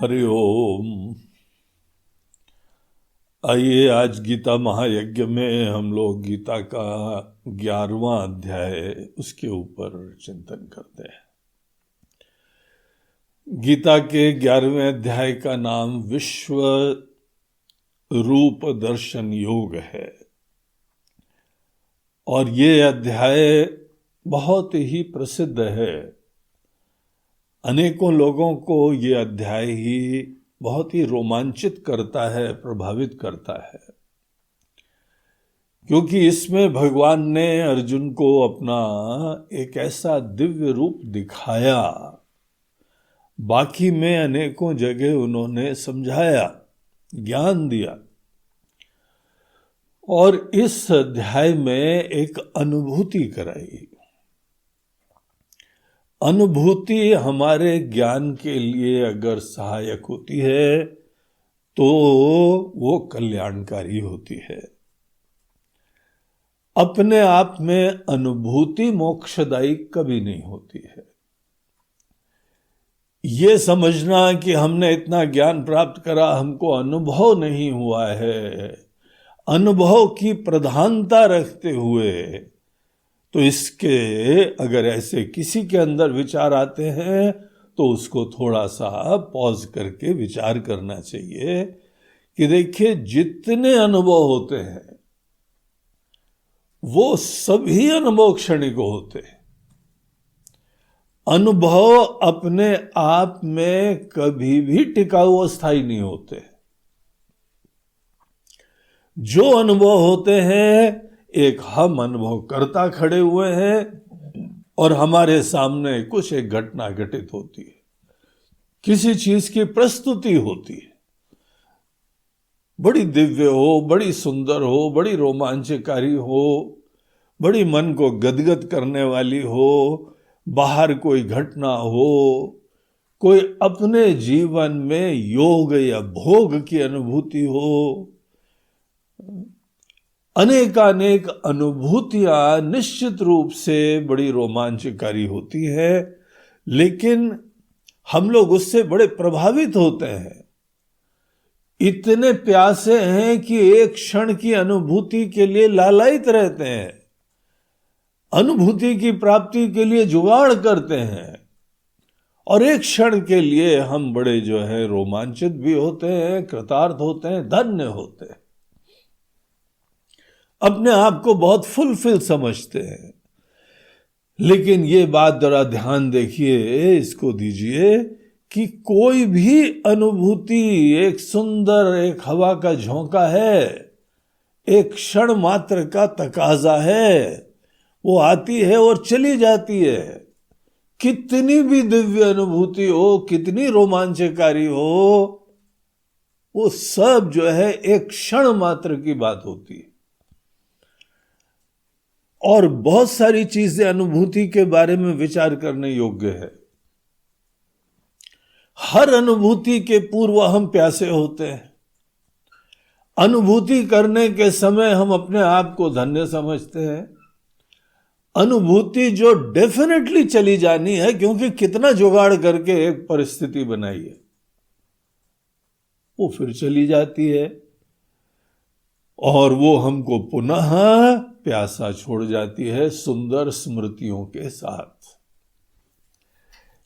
हरि ओम। आइए आज गीता महायज्ञ में हम लोग गीता का 11वां अध्याय उसके ऊपर चिंतन करते हैं। गीता के 11वें अध्याय का नाम विश्व रूप दर्शन योग है और ये अध्याय बहुत ही प्रसिद्ध है। अनेकों लोगों को ये अध्याय ही बहुत ही रोमांचित करता है, प्रभावित करता है, क्योंकि इसमें भगवान ने अर्जुन को अपना एक ऐसा दिव्य रूप दिखाया। बाकी में अनेकों जगह उन्होंने समझाया, ज्ञान दिया, और इस अध्याय में एक अनुभूति कराई। अनुभूति हमारे ज्ञान के लिए अगर सहायक होती है तो वो कल्याणकारी होती है। अपने आप में अनुभूति मोक्षदायी कभी नहीं होती है। ये समझना कि हमने इतना ज्ञान प्राप्त करा, हमको अनुभव नहीं हुआ है, अनुभव की प्रधानता रखते हुए, तो इसके अगर ऐसे किसी के अंदर विचार आते हैं तो उसको थोड़ा सा पॉज करके विचार करना चाहिए कि देखिए, जितने अनुभव होते हैं वो सभी अनुभव क्षणिक होते हैं। अनुभव अपने आप में कभी भी टिकाऊ अस्थायी नहीं होते। जो अनुभव होते हैं, एक हम अनुभव करता खड़े हुए हैं और हमारे सामने कुछ एक घटना घटित होती है, किसी चीज की प्रस्तुति होती है, बड़ी दिव्य हो, बड़ी सुंदर हो, बड़ी रोमांचकारी हो, बड़ी मन को गदगद करने वाली हो, बाहर कोई घटना हो, कोई अपने जीवन में योग या भोग की अनुभूति हो। अनेकानेक अनुभूतियां निश्चित रूप से बड़ी रोमांचकारी होती है, लेकिन हम लोग उससे बड़े प्रभावित होते हैं। इतने प्यासे हैं कि एक क्षण की अनुभूति के लिए लालायित रहते हैं, अनुभूति की प्राप्ति के लिए जुगाड़ करते हैं, और एक क्षण के लिए हम बड़े जो है रोमांचित भी होते हैं, कृतार्थ होते हैं, धन्य होते हैं, अपने आप को बहुत फुलफिल समझते हैं। लेकिन ये बात जरा ध्यान देखिए, इसको दीजिए कि कोई भी अनुभूति एक सुंदर, एक हवा का झोंका है, एक क्षण मात्र का तकाजा है, वो आती है और चली जाती है। कितनी भी दिव्य अनुभूति हो, कितनी रोमांचकारी हो, वो सब जो है एक क्षण मात्र की बात होती है। और बहुत सारी चीजें अनुभूति के बारे में विचार करने योग्य है। हर अनुभूति के पूर्व हम प्यासे होते हैं। अनुभूति करने के समय हम अपने आप को धन्य समझते हैं। अनुभूति जो डेफिनेटली चली जानी है, क्योंकि कितना जुगाड़ करके एक परिस्थिति बनाई है, वो फिर चली जाती है और वो हमको पुनः प्यासा छोड़ जाती है सुंदर स्मृतियों के साथ।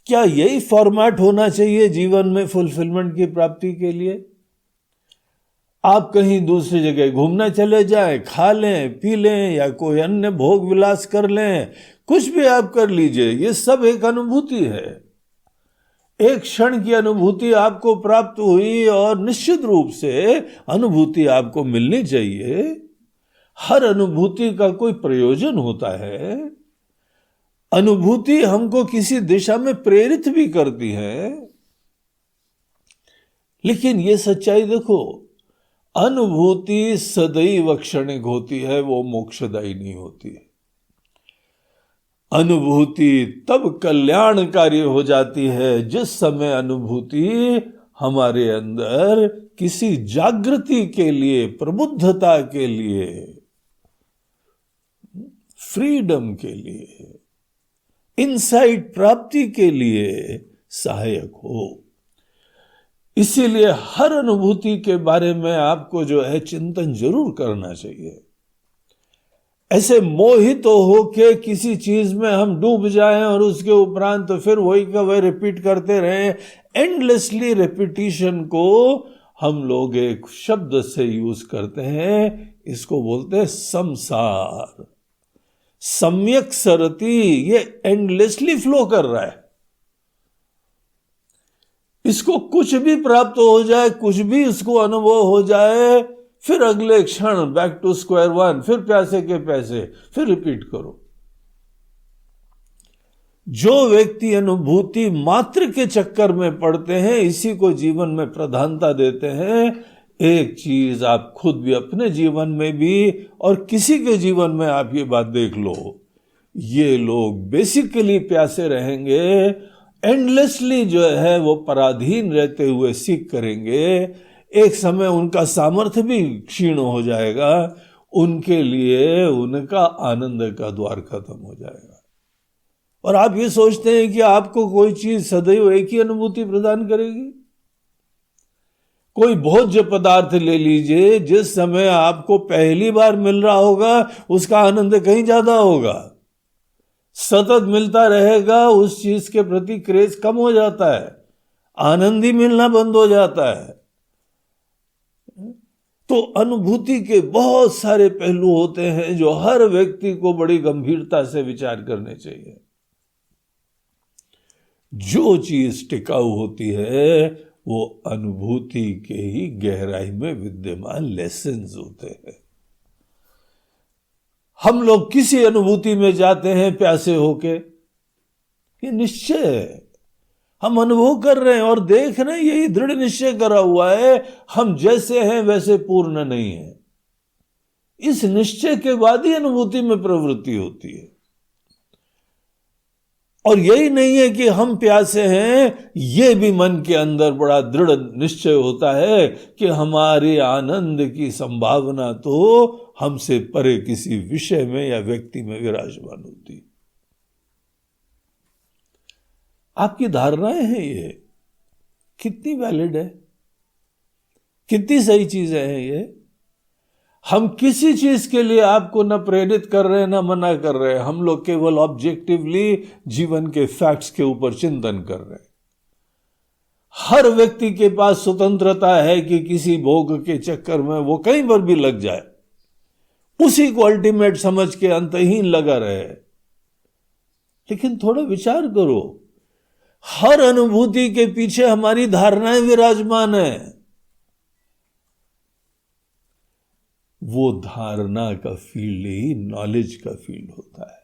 क्या यही फॉर्मेट होना चाहिए जीवन में फुलफिलमेंट की प्राप्ति के लिए? आप कहीं दूसरी जगह घूमने चले जाएं, खा लें, पी लें, या कोई अन्य भोग विलास कर लें, कुछ भी आप कर लीजिए, ये सब एक अनुभूति है। एक क्षण की अनुभूति आपको प्राप्त हुई और निश्चित रूप से अनुभूति आपको मिलनी चाहिए। हर अनुभूति का कोई प्रयोजन होता है। अनुभूति हमको किसी दिशा में प्रेरित भी करती है। लेकिन ये सच्चाई देखो, अनुभूति सदैव क्षणिक होती है, वो मोक्षदायी नहीं होती है। अनुभूति तब कल्याणकारी हो जाती है जिस समय अनुभूति हमारे अंदर किसी जागृति के लिए, प्रबुद्धता के लिए, फ्रीडम के लिए, इनसाइट प्राप्ति के लिए सहायक हो। इसीलिए हर अनुभूति के बारे में आपको जो है चिंतन जरूर करना चाहिए। ऐसे मोहित हो के किसी चीज में हम डूब जाएं और उसके उपरांत तो फिर वही का वही रिपीट करते रहें, एंडलेसली रिपीटिशन को हम लोग एक शब्द से यूज करते हैं, इसको बोलते हैं संसार। सम्यक सरति, ये एंडलेसली फ्लो कर रहा है। इसको कुछ भी प्राप्त हो जाए, कुछ भी इसको अनुभव हो जाए, फिर अगले क्षण बैक टू स्क्वायर वन, फिर प्यासे के पैसे, फिर रिपीट करो। जो व्यक्ति अनुभूति मात्र के चक्कर में पड़ते हैं, इसी को जीवन में प्रधानता देते हैं। एक चीज आप खुद भी अपने जीवन में भी और किसी के जीवन में आप ये बात देख लो, ये लोग बेसिकली प्यासे रहेंगे, एंडलेसली जो है वो पराधीन रहते हुए सीख करेंगे। एक समय उनका सामर्थ्य भी क्षीण हो जाएगा, उनके लिए उनका आनंद का द्वार खत्म हो जाएगा। और आप ये सोचते हैं कि आपको कोई चीज सदैव एक ही अनुभूति प्रदान करेगी। कोई भोज्य पदार्थ ले लीजिए, जिस समय आपको पहली बार मिल रहा होगा उसका आनंद कहीं ज्यादा होगा। सतत मिलता रहेगा, उस चीज के प्रति क्रेज कम हो जाता है, आनंद ही मिलना बंद हो जाता है। तो अनुभूति के बहुत सारे पहलू होते हैं जो हर व्यक्ति को बड़ी गंभीरता से विचार करने चाहिए। जो चीज टिकाऊ होती है वो अनुभूति के ही गहराई में विद्यमान लेसन्स होते हैं। हम लोग किसी अनुभूति में जाते हैं प्यासे होके, ये निश्चय है, हम अनुभव कर रहे हैं और देख रहे हैं, यही दृढ़ निश्चय करा हुआ है, हम जैसे हैं वैसे पूर्ण नहीं है। इस निश्चय के बाद ही अनुभूति में प्रवृत्ति होती है। और यही नहीं है कि हम प्यासे हैं, ये भी मन के अंदर बड़ा दृढ़ निश्चय होता है कि हमारे आनंद की संभावना तो हमसे परे किसी विषय में या व्यक्ति में विराजमान होती है। आपकी धारणाएं हैं, ये कितनी वैलिड है, कितनी सही चीजें हैं ये। हम किसी चीज के लिए आपको न प्रेरित कर रहे हैं न मना कर रहे हैं, हम लोग केवल ऑब्जेक्टिवली जीवन के फैक्ट्स के ऊपर चिंतन कर रहे हैं। हर व्यक्ति के पास स्वतंत्रता है कि किसी भोग के चक्कर में वो कहीं पर भी लग जाए, उसी को अल्टीमेट समझ के अंतहीन लगा रहे। लेकिन थोड़ा विचार करो, हर अनुभूति के पीछे हमारी धारणाएं विराजमान है। वो धारणा का फील्ड ही नॉलेज का फील्ड होता है।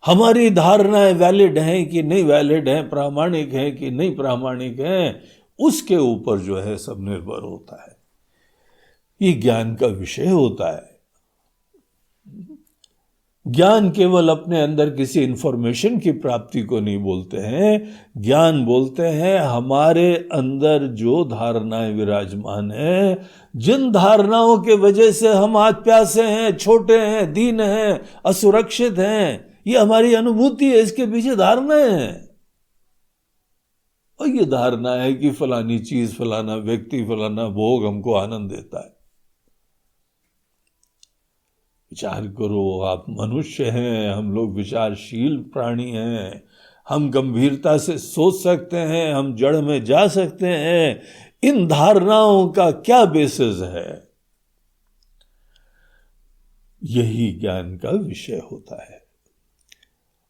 हमारी धारणाएं वैलिड हैं कि नहीं वैलिड हैं, प्रामाणिक हैं कि नहीं प्रामाणिक हैं, उसके ऊपर जो है सब निर्भर होता है। ये ज्ञान का विषय होता है। ज्ञान केवल अपने अंदर किसी इंफॉर्मेशन की प्राप्ति को नहीं बोलते हैं, ज्ञान बोलते हैं हमारे अंदर जो धारणाएं विराजमान हैं, जिन धारणाओं के वजह से हम आज प्यासे हैं, छोटे हैं, दीन हैं, असुरक्षित हैं, ये हमारी अनुभूति है, इसके पीछे धारणाएं हैं। और ये धारणा है कि फलानी चीज, फलाना व्यक्ति, फलाना भोग हमको आनंद देता है। विचार करो, आप मनुष्य हैं, हम लोग विचारशील प्राणी हैं, हम गंभीरता से सोच सकते हैं, हम जड़ में जा सकते हैं। इन धारणाओं का क्या बेसिस है? यही ज्ञान का विषय होता है।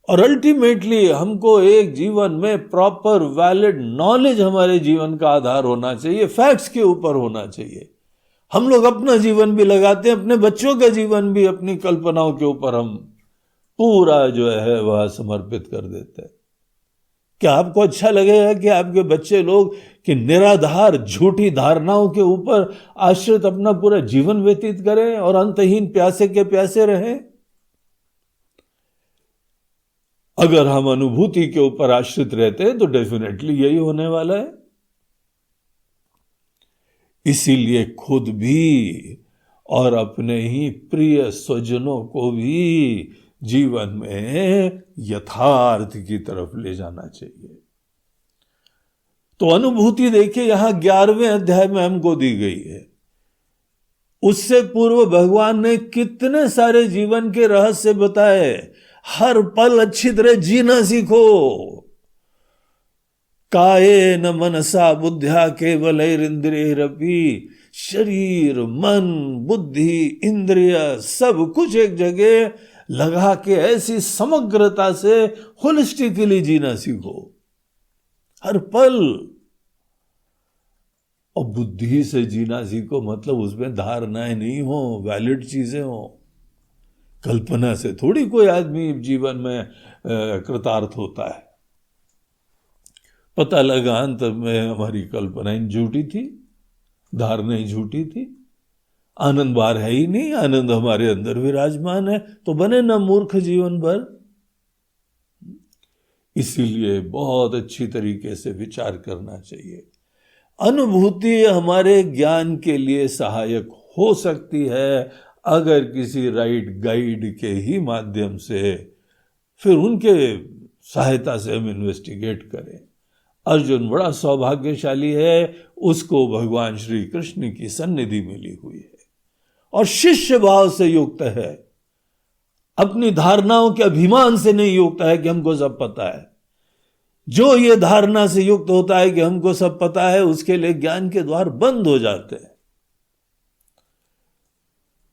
और अल्टीमेटली हमको एक जीवन में प्रॉपर वैलिड नॉलेज हमारे जीवन का आधार होना चाहिए, फैक्ट्स के ऊपर होना चाहिए। हम लोग अपना जीवन भी लगाते हैं, अपने बच्चों का जीवन भी अपनी कल्पनाओं के ऊपर हम पूरा जो है वह समर्पित कर देते हैं। क्या आपको अच्छा लगेगा कि आपके बच्चे लोग कि निराधार झूठी धारणाओं के ऊपर आश्रित अपना पूरा जीवन व्यतीत करें और अंतहीन प्यासे के प्यासे रहें? अगर हम अनुभूति के ऊपर आश्रित रहते हैं तो डेफिनेटली यही होने वाला है। इसीलिए खुद भी और अपने ही प्रिय स्वजनों को भी जीवन में यथार्थ की तरफ ले जाना चाहिए। तो अनुभूति देखिए यहां 11वें अध्याय में हमको दी गई है। उससे पूर्व भगवान ने कितने सारे जीवन के रहस्य बताए। हर पल अच्छी तरह जीना सीखो। कायेन मनसा बुद्ध्या केवलैरिंद्रियैरपि, शरीर, मन, बुद्धि, इंद्रिय सब कुछ एक जगह लगा के ऐसी समग्रता से होलिस्टिकली जीना सीखो हर पल। और बुद्धि से जीना सीखो मतलब उसमें धारणाएं नहीं हो, वैलिड चीजें हो। कल्पना से थोड़ी कोई आदमी जीवन में कृतार्थ होता है। पता लगा अंत में हमारी कल्पनाएं झूठी थी, धारणाएं झूठी थी, आनंद बाहर है ही नहीं, आनंद हमारे अंदर विराजमान है, तो बने ना मूर्ख जीवन भर। इसीलिए बहुत अच्छी तरीके से विचार करना चाहिए। अनुभूति हमारे ज्ञान के लिए सहायक हो सकती है अगर किसी राइट गाइड के ही माध्यम से, फिर उनके सहायता से हम इन्वेस्टिगेट करें। अर्जुन बड़ा सौभाग्यशाली है, उसको भगवान श्री कृष्ण की सन्निधि मिली हुई है और शिष्य भाव से युक्त है, अपनी धारणाओं के अभिमान से नहीं युक्त है कि हमको सब पता है। जो ये धारणा से युक्त होता है कि हमको सब पता है, उसके लिए ज्ञान के द्वार बंद हो जाते हैं।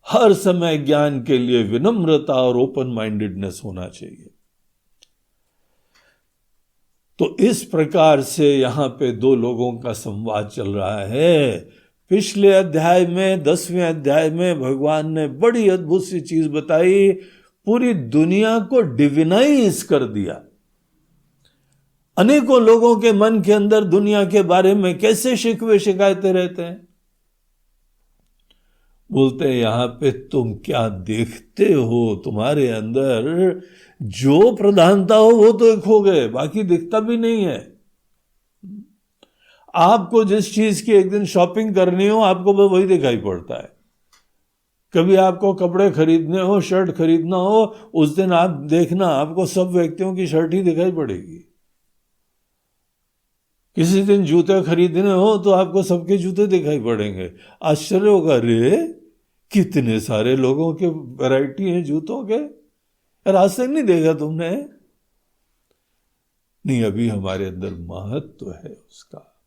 हर समय ज्ञान के लिए विनम्रता और ओपन माइंडेडनेस होना चाहिए। तो इस प्रकार से यहां पे दो लोगों का संवाद चल रहा है। पिछले अध्याय में 10वें अध्याय में भगवान ने बड़ी अद्भुत सी चीज बताई, पूरी दुनिया को डिविनाइज कर दिया। अनेकों लोगों के मन के अंदर दुनिया के बारे में कैसे शिकवे शिकायतें रहते हैं। बोलते हैं यहां पे तुम क्या देखते हो, तुम्हारे अंदर जो प्रधानता हो वो तो खो गए, बाकी दिखता भी नहीं है। आपको जिस चीज की एक दिन शॉपिंग करनी हो आपको वही दिखाई पड़ता है। कभी आपको कपड़े खरीदने हो, शर्ट खरीदना हो, उस दिन आप देखना आपको सब व्यक्तियों की शर्ट ही दिखाई पड़ेगी। किसी दिन जूते खरीदने हो तो आपको सबके जूते दिखाई पड़ेंगे। आश्चर्य होगा, रे कितने सारे लोगों के वैरायटी हैं जूतों के, आज तक नहीं देखा तुमने? नहीं, अभी हमारे अंदर महत्व है उसका।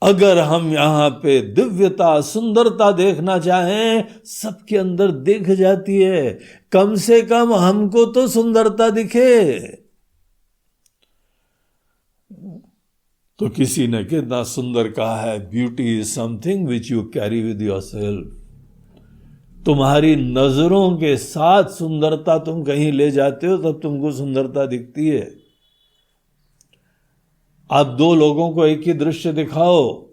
अगर हम यहां पे दिव्यता, सुंदरता देखना चाहें, सबके अंदर दिख जाती है। कम से कम हमको तो सुंदरता दिखे। तो किसी ने कितना सुंदर कहा है, beauty is something which you carry with yourself. तुम्हारी नजरों के साथ सुंदरता तुम कहीं ले जाते हो तब तुमको सुंदरता दिखती है। आप दो लोगों को एक ही दृश्य दिखाओ,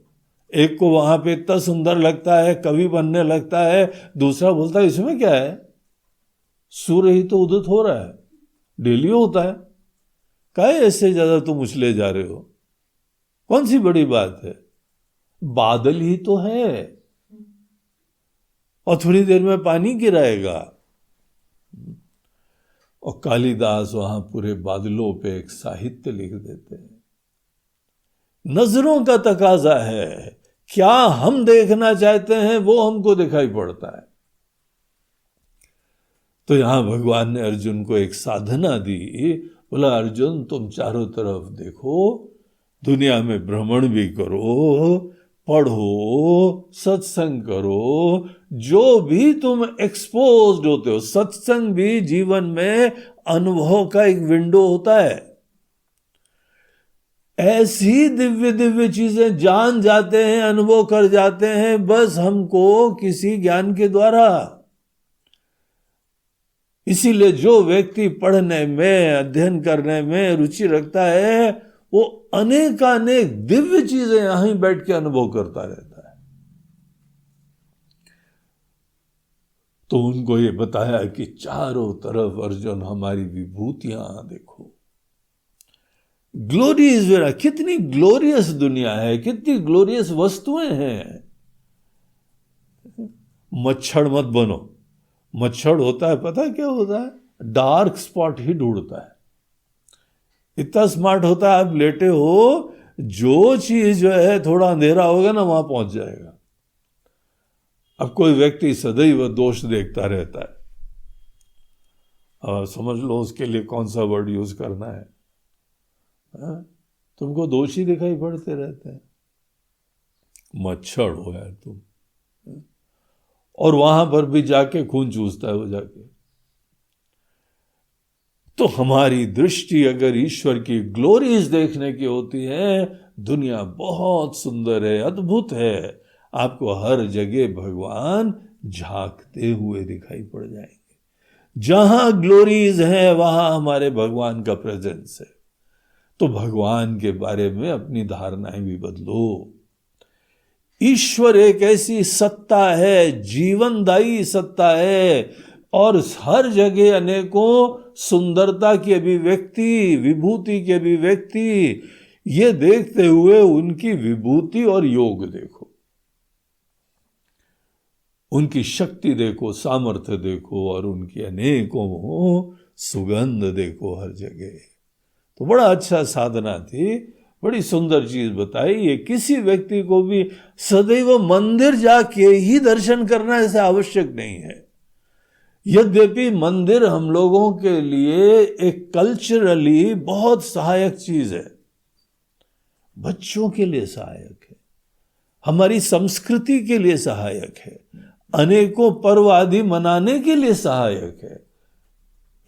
एक को वहां पे इतना सुंदर लगता है, कवि बनने लगता है, दूसरा बोलता है इसमें क्या है, सूर्य ही तो उदित हो रहा है, डेली होता है, काहे ऐसे ज्यादा तुम उछले जा रहे हो, कौन सी बड़ी बात है, बादल ही तो है और थोड़ी देर में पानी गिराएगा। और कालिदास वहां पूरे बादलों पे एक साहित्य लिख देते हैं। नजरों का तकाजा है, क्या हम देखना चाहते हैं वो हमको दिखाई पड़ता है। तो यहां भगवान ने अर्जुन को एक साधना दी, बोला अर्जुन तुम चारों तरफ देखो, दुनिया में भ्रमण भी करो, पढ़ो, सत्संग करो, जो भी तुम एक्सपोज्ड होते हो, सत्संग भी जीवन में अनुभव का एक विंडो होता है। ऐसी दिव्य दिव्य चीजें जान जाते हैं, अनुभव कर जाते हैं, बस हमको किसी ज्ञान के द्वारा। इसीलिए जो व्यक्ति पढ़ने में, अध्ययन करने में रुचि रखता है, वो अनेकानेक दिव्य चीजें यहीं बैठ के अनुभव करता रहता है। तो उनको ये बताया कि चारों तरफ अर्जुन हमारी विभूतियां देखो, ग्लोरी इज वेरा, कितनी ग्लोरियस दुनिया है, कितनी ग्लोरियस वस्तुएं हैं। मच्छर मत बनो, मच्छर होता है पता है क्या होता है, डार्क स्पॉट ही ढूंढता है। इतना स्मार्ट होता है, आप लेटे हो, जो चीज जो है थोड़ा अंधेरा होगा ना वहां पहुंच जाएगा। अब कोई व्यक्ति सदैव दोष देखता रहता है, समझ लो उसके लिए कौन सा वर्ड यूज करना है, तुमको दोषी दिखाई पड़ते रहते हैं, मच्छर हो यार तुम, और वहां पर भी जाके खून चूसता है वो जाके। तो हमारी दृष्टि अगर ईश्वर की ग्लोरीज देखने की होती है, दुनिया बहुत सुंदर है, अद्भुत है, आपको हर जगह भगवान झांकते हुए दिखाई पड़ जाएंगे। जहां ग्लोरीज है वहां हमारे भगवान का प्रेजेंस है। तो भगवान के बारे में अपनी धारणाएं भी बदलो। ईश्वर एक ऐसी सत्ता है, जीवनदायी सत्ता है, और हर जगह अनेकों सुंदरता की अभिव्यक्ति, विभूति की अभिव्यक्ति। ये देखते हुए उनकी विभूति और योग देखो, उनकी शक्ति देखो, सामर्थ्य देखो, और उनकी अनेकों सुगंध देखो हर जगह। तो बड़ा अच्छा साधना थी, बड़ी सुंदर चीज बताई। ये किसी व्यक्ति को भी सदैव मंदिर जाके ही दर्शन करना ऐसे आवश्यक नहीं है। यद्यपि मंदिर हम लोगों के लिए एक कल्चरली बहुत सहायक चीज है, बच्चों के लिए सहायक है, हमारी संस्कृति के लिए सहायक है, अनेकों पर्व आदि मनाने के लिए सहायक है,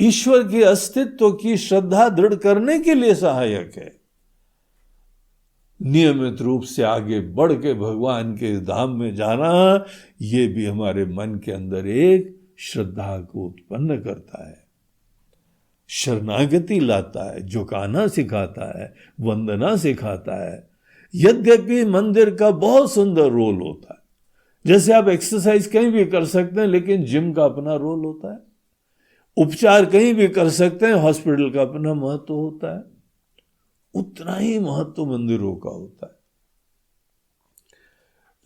ईश्वर के अस्तित्व की श्रद्धा दृढ़ करने के लिए सहायक है। नियमित रूप से आगे बढ़ के भगवान के धाम में जाना, ये भी हमारे मन के अंदर एक श्रद्धा को उत्पन्न करता है, शरणागति लाता है, झुकाना सिखाता है, वंदना सिखाता है। यद्यपि मंदिर का बहुत सुंदर रोल होता है, जैसे आप एक्सरसाइज कहीं भी कर सकते हैं, लेकिन जिम का अपना रोल होता है। उपचार कहीं भी कर सकते हैं, हॉस्पिटल का अपना महत्व होता है। उतना ही महत्व मंदिरों का होता है।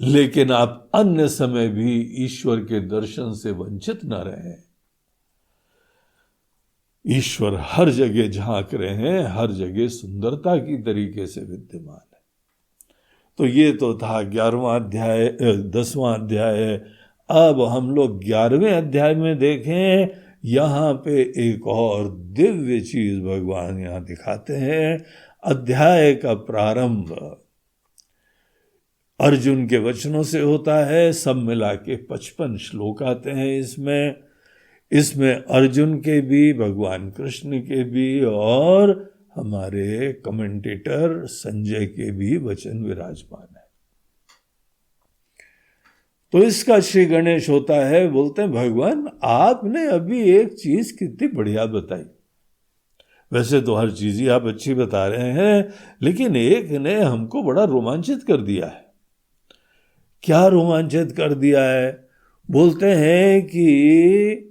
लेकिन आप अन्य समय भी ईश्वर के दर्शन से वंचित न रहें। ईश्वर हर जगह झांक रहे हैं, हर जगह सुंदरता की तरीके से विद्यमान है। तो ये तो था 11वां अध्याय, 10वां अध्याय। अब हम लोग 11वें अध्याय में देखें, यहां पे एक और दिव्य चीज भगवान यहां दिखाते हैं। अध्याय का प्रारंभ अर्जुन के वचनों से होता है। सब मिला के 55 श्लोक आते हैं इसमें अर्जुन के भी, भगवान कृष्ण के भी, और हमारे कमेंटेटर संजय के भी वचन विराजमान है। तो इसका श्री गणेश होता है, बोलते हैं भगवान आपने अभी एक चीज कितनी बढ़िया बताई। वैसे तो हर चीज ही आप अच्छी बता रहे हैं, लेकिन एक ने हमको बड़ा रोमांचित कर दिया है। क्या रोमांचित कर दिया है? बोलते हैं कि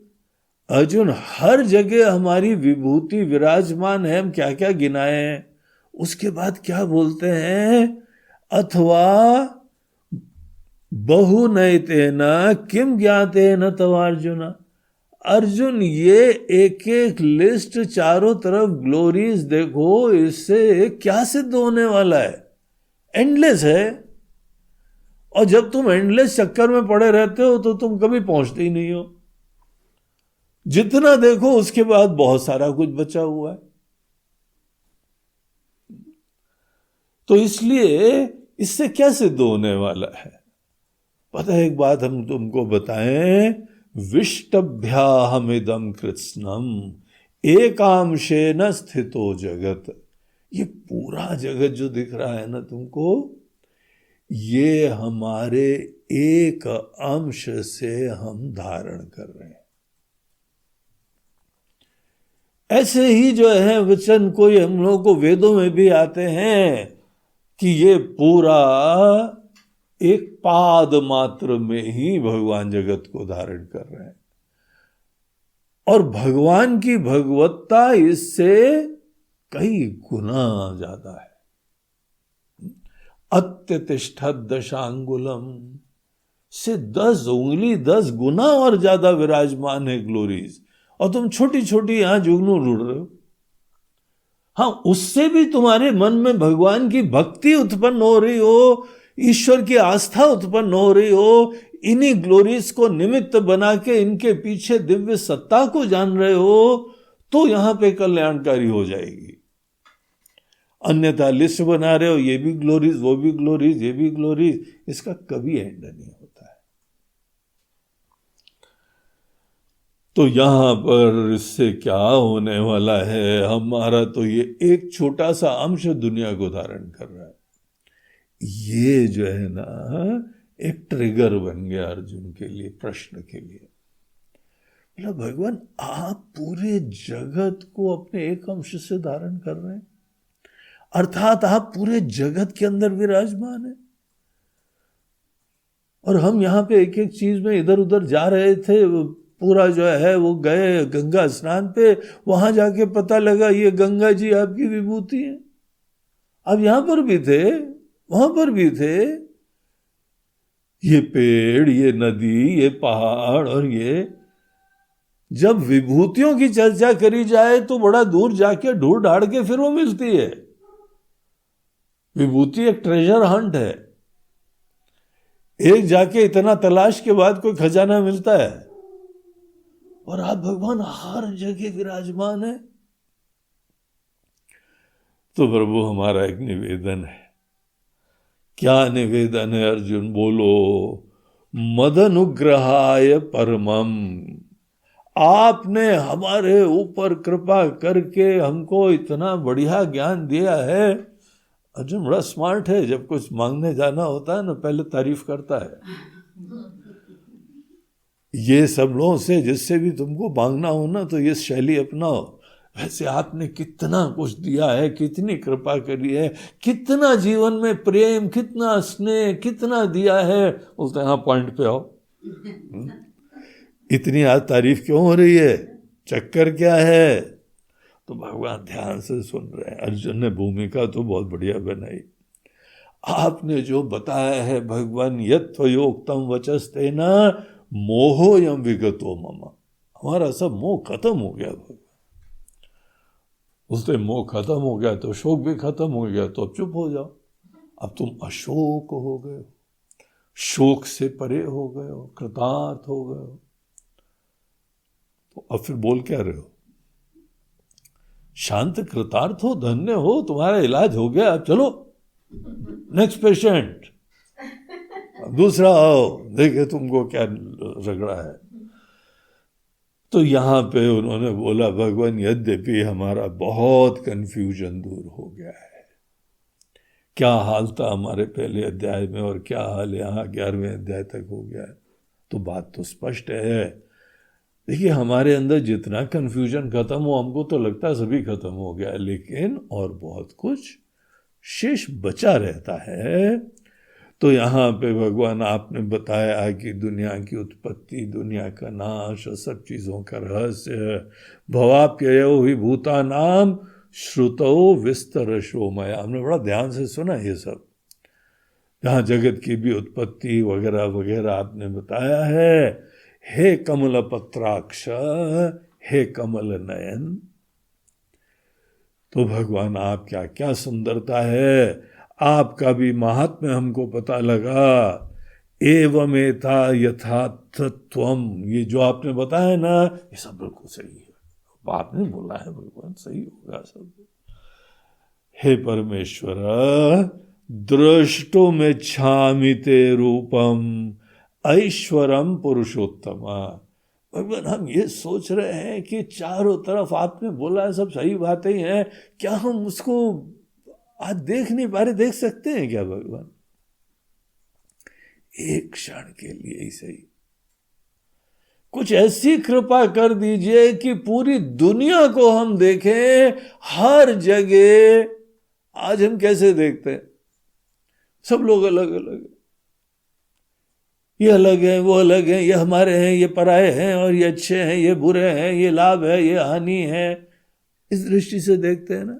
अर्जुन हर जगह हमारी विभूति विराजमान है, हम क्या क्या गिनाए हैं। उसके बाद क्या बोलते हैं? अथवा बहु नैतेन किम ज्ञातेन तव अर्जुन। अर्जुन ये एक एक लिस्ट चारों तरफ ग्लोरीज देखो, इससे क्या सिद्ध होने वाला है? एंडलेस है। और जब तुम एंडलेस चक्कर में पड़े रहते हो तो तुम कभी पहुंचते ही नहीं हो। जितना देखो उसके बाद बहुत सारा कुछ बचा हुआ है। तो इसलिए इससे क्या सिद्ध होने वाला है? पता है, एक बात हम तुमको बताएं, विष्टभ्याहमिदं कृत्स्नम एकांशेन स्थितो जगत। ये पूरा जगत जो दिख रहा है ना तुमको, ये हमारे एक अंश से हम धारण कर रहे हैं। ऐसे ही जो है वचन कोई हम लोगों को वेदों में भी आते हैं कि ये पूरा एक पाद मात्र में ही भगवान जगत को धारण कर रहे हैं, और भगवान की भगवत्ता इससे कई गुना ज्यादा है। अत्यतिष्ठत दशांगुलम से 10 उंगली 10 गुना और ज्यादा विराजमान है ग्लोरीज, और तुम छोटी छोटी यहां जुगनू रूढ़ रहे हो। हाँ, उससे भी तुम्हारे मन में भगवान की भक्ति उत्पन्न हो रही हो, ईश्वर की आस्था उत्पन्न हो रही हो, इन्हीं ग्लोरीज को निमित्त बना के इनके पीछे दिव्य सत्ता को जान रहे हो, तो यहां पे कल्याणकारी हो जाएगी। अन्यथा लिस्ट बना रहे हो, ये भी ग्लोरीज, वो भी ग्लोरीज, ये भी ग्लोरीज, इसका कभी एंड नहीं होता है। तो यहां पर इससे क्या होने वाला है, हमारा तो ये एक छोटा सा अंश दुनिया को धारण कर रहा है। ये जो है ना एक ट्रिगर बन गया अर्जुन के लिए, प्रश्न के लिए। मतलब भगवान आप पूरे जगत को अपने एक अंश से धारण कर रहे हैं, अर्थात आप पूरे जगत के अंदर विराजमान है। और हम यहाँ पे एक एक चीज में इधर उधर जा रहे थे, पूरा जो है वो गए गंगा स्नान पे, वहां जाके पता लगा ये गंगा जी आपकी विभूति है। अब यहां पर भी थे, वहां पर भी थे, ये पेड़, ये नदी, ये पहाड़, और ये जब विभूतियों की चर्चा करी जाए तो बड़ा दूर जाके ढूंढ ढाड़ के फिर वो मिलती है। विभूति एक ट्रेजर हंट है, एक जाके इतना तलाश के बाद कोई खजाना मिलता है। और आप भगवान हर जगह विराजमान है। तो प्रभु हमारा एक निवेदन है। क्या निवेदन है अर्जुन? बोलो। मदनुग्रहाय परमम, आपने हमारे ऊपर कृपा करके हमको इतना बढ़िया ज्ञान दिया है। अर्जुन बड़ा स्मार्ट है, जब कुछ मांगने जाना होता है ना पहले तारीफ करता है। ये सब लोगों से जिससे भी तुमको मांगना हो ना तो ये शैली अपनाओ। वैसे आपने कितना कुछ दिया है, कितनी कृपा करी है, कितना जीवन में प्रेम, कितना स्नेह, कितना दिया है। बोलते हाँ पॉइंट पे आओ। इतनी आज तारीफ क्यों हो रही है, चक्कर क्या है? तो भगवान ध्यान से सुन रहे हैं। अर्जुन ने भूमिका तो बहुत बढ़िया बनाई। आपने जो बताया है भगवान, यत्त्वयोक्तम वचस्तेना मोहोयम विगतो मम, हमारा सब मोह खत्म हो गया भगवान। उससे मोह खत्म हो गया तो शोक भी खत्म हो गया, तो अब चुप हो जाओ। अब तुम अशोक हो गए हो, शोक से परे हो गए हो, कृतार्थ हो गए हो। तो अब फिर बोल क्या रहे हो? शांत कृतार्थ हो, धन्य हो, तुम्हारा इलाज हो गया, अब चलो नेक्स्ट पेशेंट, दूसरा आओ, देखे तुमको क्या रगड़ा है। तो यहां पे उन्होंने बोला भगवान यद्यपि हमारा बहुत कंफ्यूजन दूर हो गया है। क्या हाल था हमारे पहले अध्याय में और क्या हाल यहाँ 11वें अध्याय तक हो गया है, तो बात तो स्पष्ट है। देखिए हमारे अंदर जितना कंफ्यूजन खत्म हो, हमको तो लगता है सभी खत्म हो गया है, लेकिन और बहुत कुछ शेष बचा रहता है। तो यहाँ पे भगवान आपने बताया कि दुनिया की उत्पत्ति, दुनिया का नाश और सब चीज़ों का रहस्य, भवाप्ययो हि भूतानाम श्रुतो विस्तरशो मया। हमने बड़ा ध्यान से सुना ये सब, जहाँ जगत की भी उत्पत्ति वगैरह वगैरह आपने बताया है। हे कमल पत्राक्ष, हे कमल नयन। तो भगवान आप क्या क्या सुंदरता है, आपका भी महात्म्य हमको पता लगा। एवमेता यथार्थत्वम, ये जो आपने बताया ना ये सब बिल्कुल सही है, आपने बोला है भगवान, सही होगा सब। हे परमेश्वर, द्रष्टुमिच्छामि ते रूपम ऐश्वरम पुरुषोत्तमा। भगवान हम ये सोच रहे हैं कि चारों तरफ आपने बोला है सब सही बातें ही हैं, क्या हम उसको आज देख नहीं पा रहे? देख सकते हैं क्या भगवान? एक क्षण के लिए ही सही कुछ ऐसी कृपा कर दीजिए कि पूरी दुनिया को हम देखें, हर जगह। आज हम कैसे देखते हैं, सब लोग अलग अलग हैं, ये अलग है, वो अलग है, ये हमारे हैं, ये पराये हैं, और ये अच्छे हैं, ये बुरे हैं, ये लाभ है, ये हानि है। इस दृष्टि से देखते हैं ना।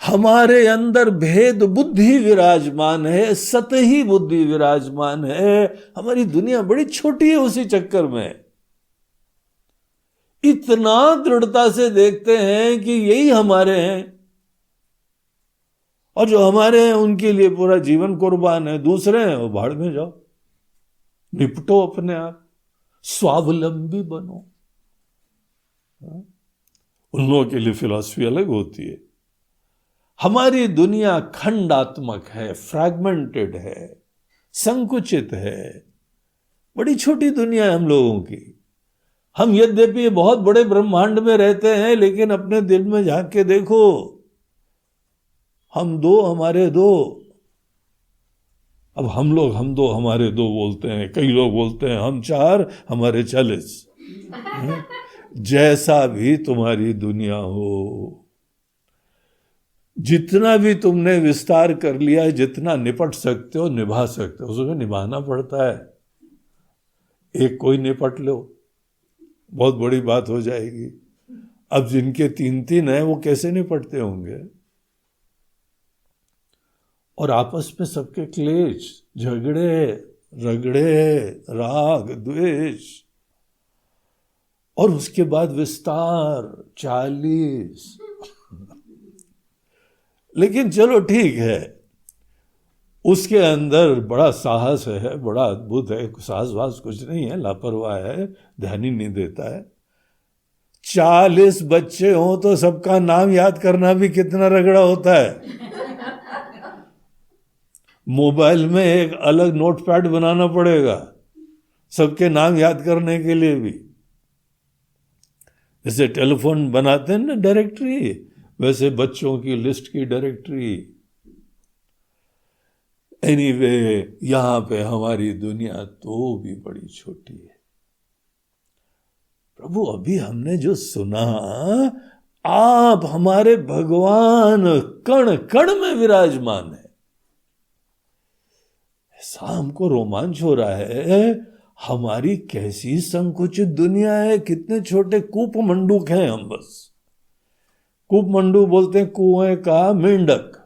हमारे अंदर भेद बुद्धि विराजमान है, सतही बुद्धि विराजमान है। हमारी दुनिया बड़ी छोटी है उसी चक्कर में। इतना दृढ़ता से देखते हैं कि यही हमारे हैं, और जो हमारे हैं उनके लिए पूरा जीवन कुर्बान है, दूसरे हैं वो भाड़ में जाओ, निपटो अपने आप, स्वावलंबी बनो। उन लोगों के लिए फिलॉसफी अलग होती है। हमारी दुनिया खंडात्मक है, फ्रैगमेंटेड है, संकुचित है, बड़ी छोटी दुनिया है हम लोगों की। हम यद्यपि बहुत बड़े ब्रह्मांड में रहते हैं, लेकिन अपने दिल में झांक के देखो, हम दो हमारे दो। अब हम लोग हम दो हमारे दो बोलते हैं, कई लोग बोलते हैं हम चार हमारे 40। जैसा भी तुम्हारी दुनिया हो, जितना भी तुमने विस्तार कर लिया है, जितना निपट सकते हो निभा सकते हो, उसमें निभाना पड़ता है। एक कोई निपट लो, बहुत बड़ी बात हो जाएगी। अब जिनके 3-3 हैं वो कैसे निपटते होंगे? और आपस में सबके क्लेश, झगड़े रगड़े, राग द्वेष, और उसके बाद विस्तार 40। लेकिन चलो ठीक है, उसके अंदर बड़ा साहस है, बड़ा अद्भुत है, साहस वास कुछ नहीं है, लापरवाह है, ध्यान ही नहीं देता है। 40 बच्चे हों तो सबका नाम याद करना भी कितना रगड़ा होता है। मोबाइल में एक अलग नोटपैड बनाना पड़ेगा सबके नाम याद करने के लिए भी। जैसे टेलीफोन बनाते हैं ना डायरेक्टरी, वैसे बच्चों की लिस्ट की डायरेक्टरी। एनीवे, यहां पे हमारी दुनिया तो भी बड़ी छोटी है। प्रभु, अभी हमने जो सुना, आप हमारे भगवान कण कण में विराजमान है, ऐसा हमको रोमांच हो रहा है। हमारी कैसी संकुचित दुनिया है, कितने छोटे कूप मंडूक हैं हम। बस कूप मंडूक बोलते हैं कुएं का मेंढक।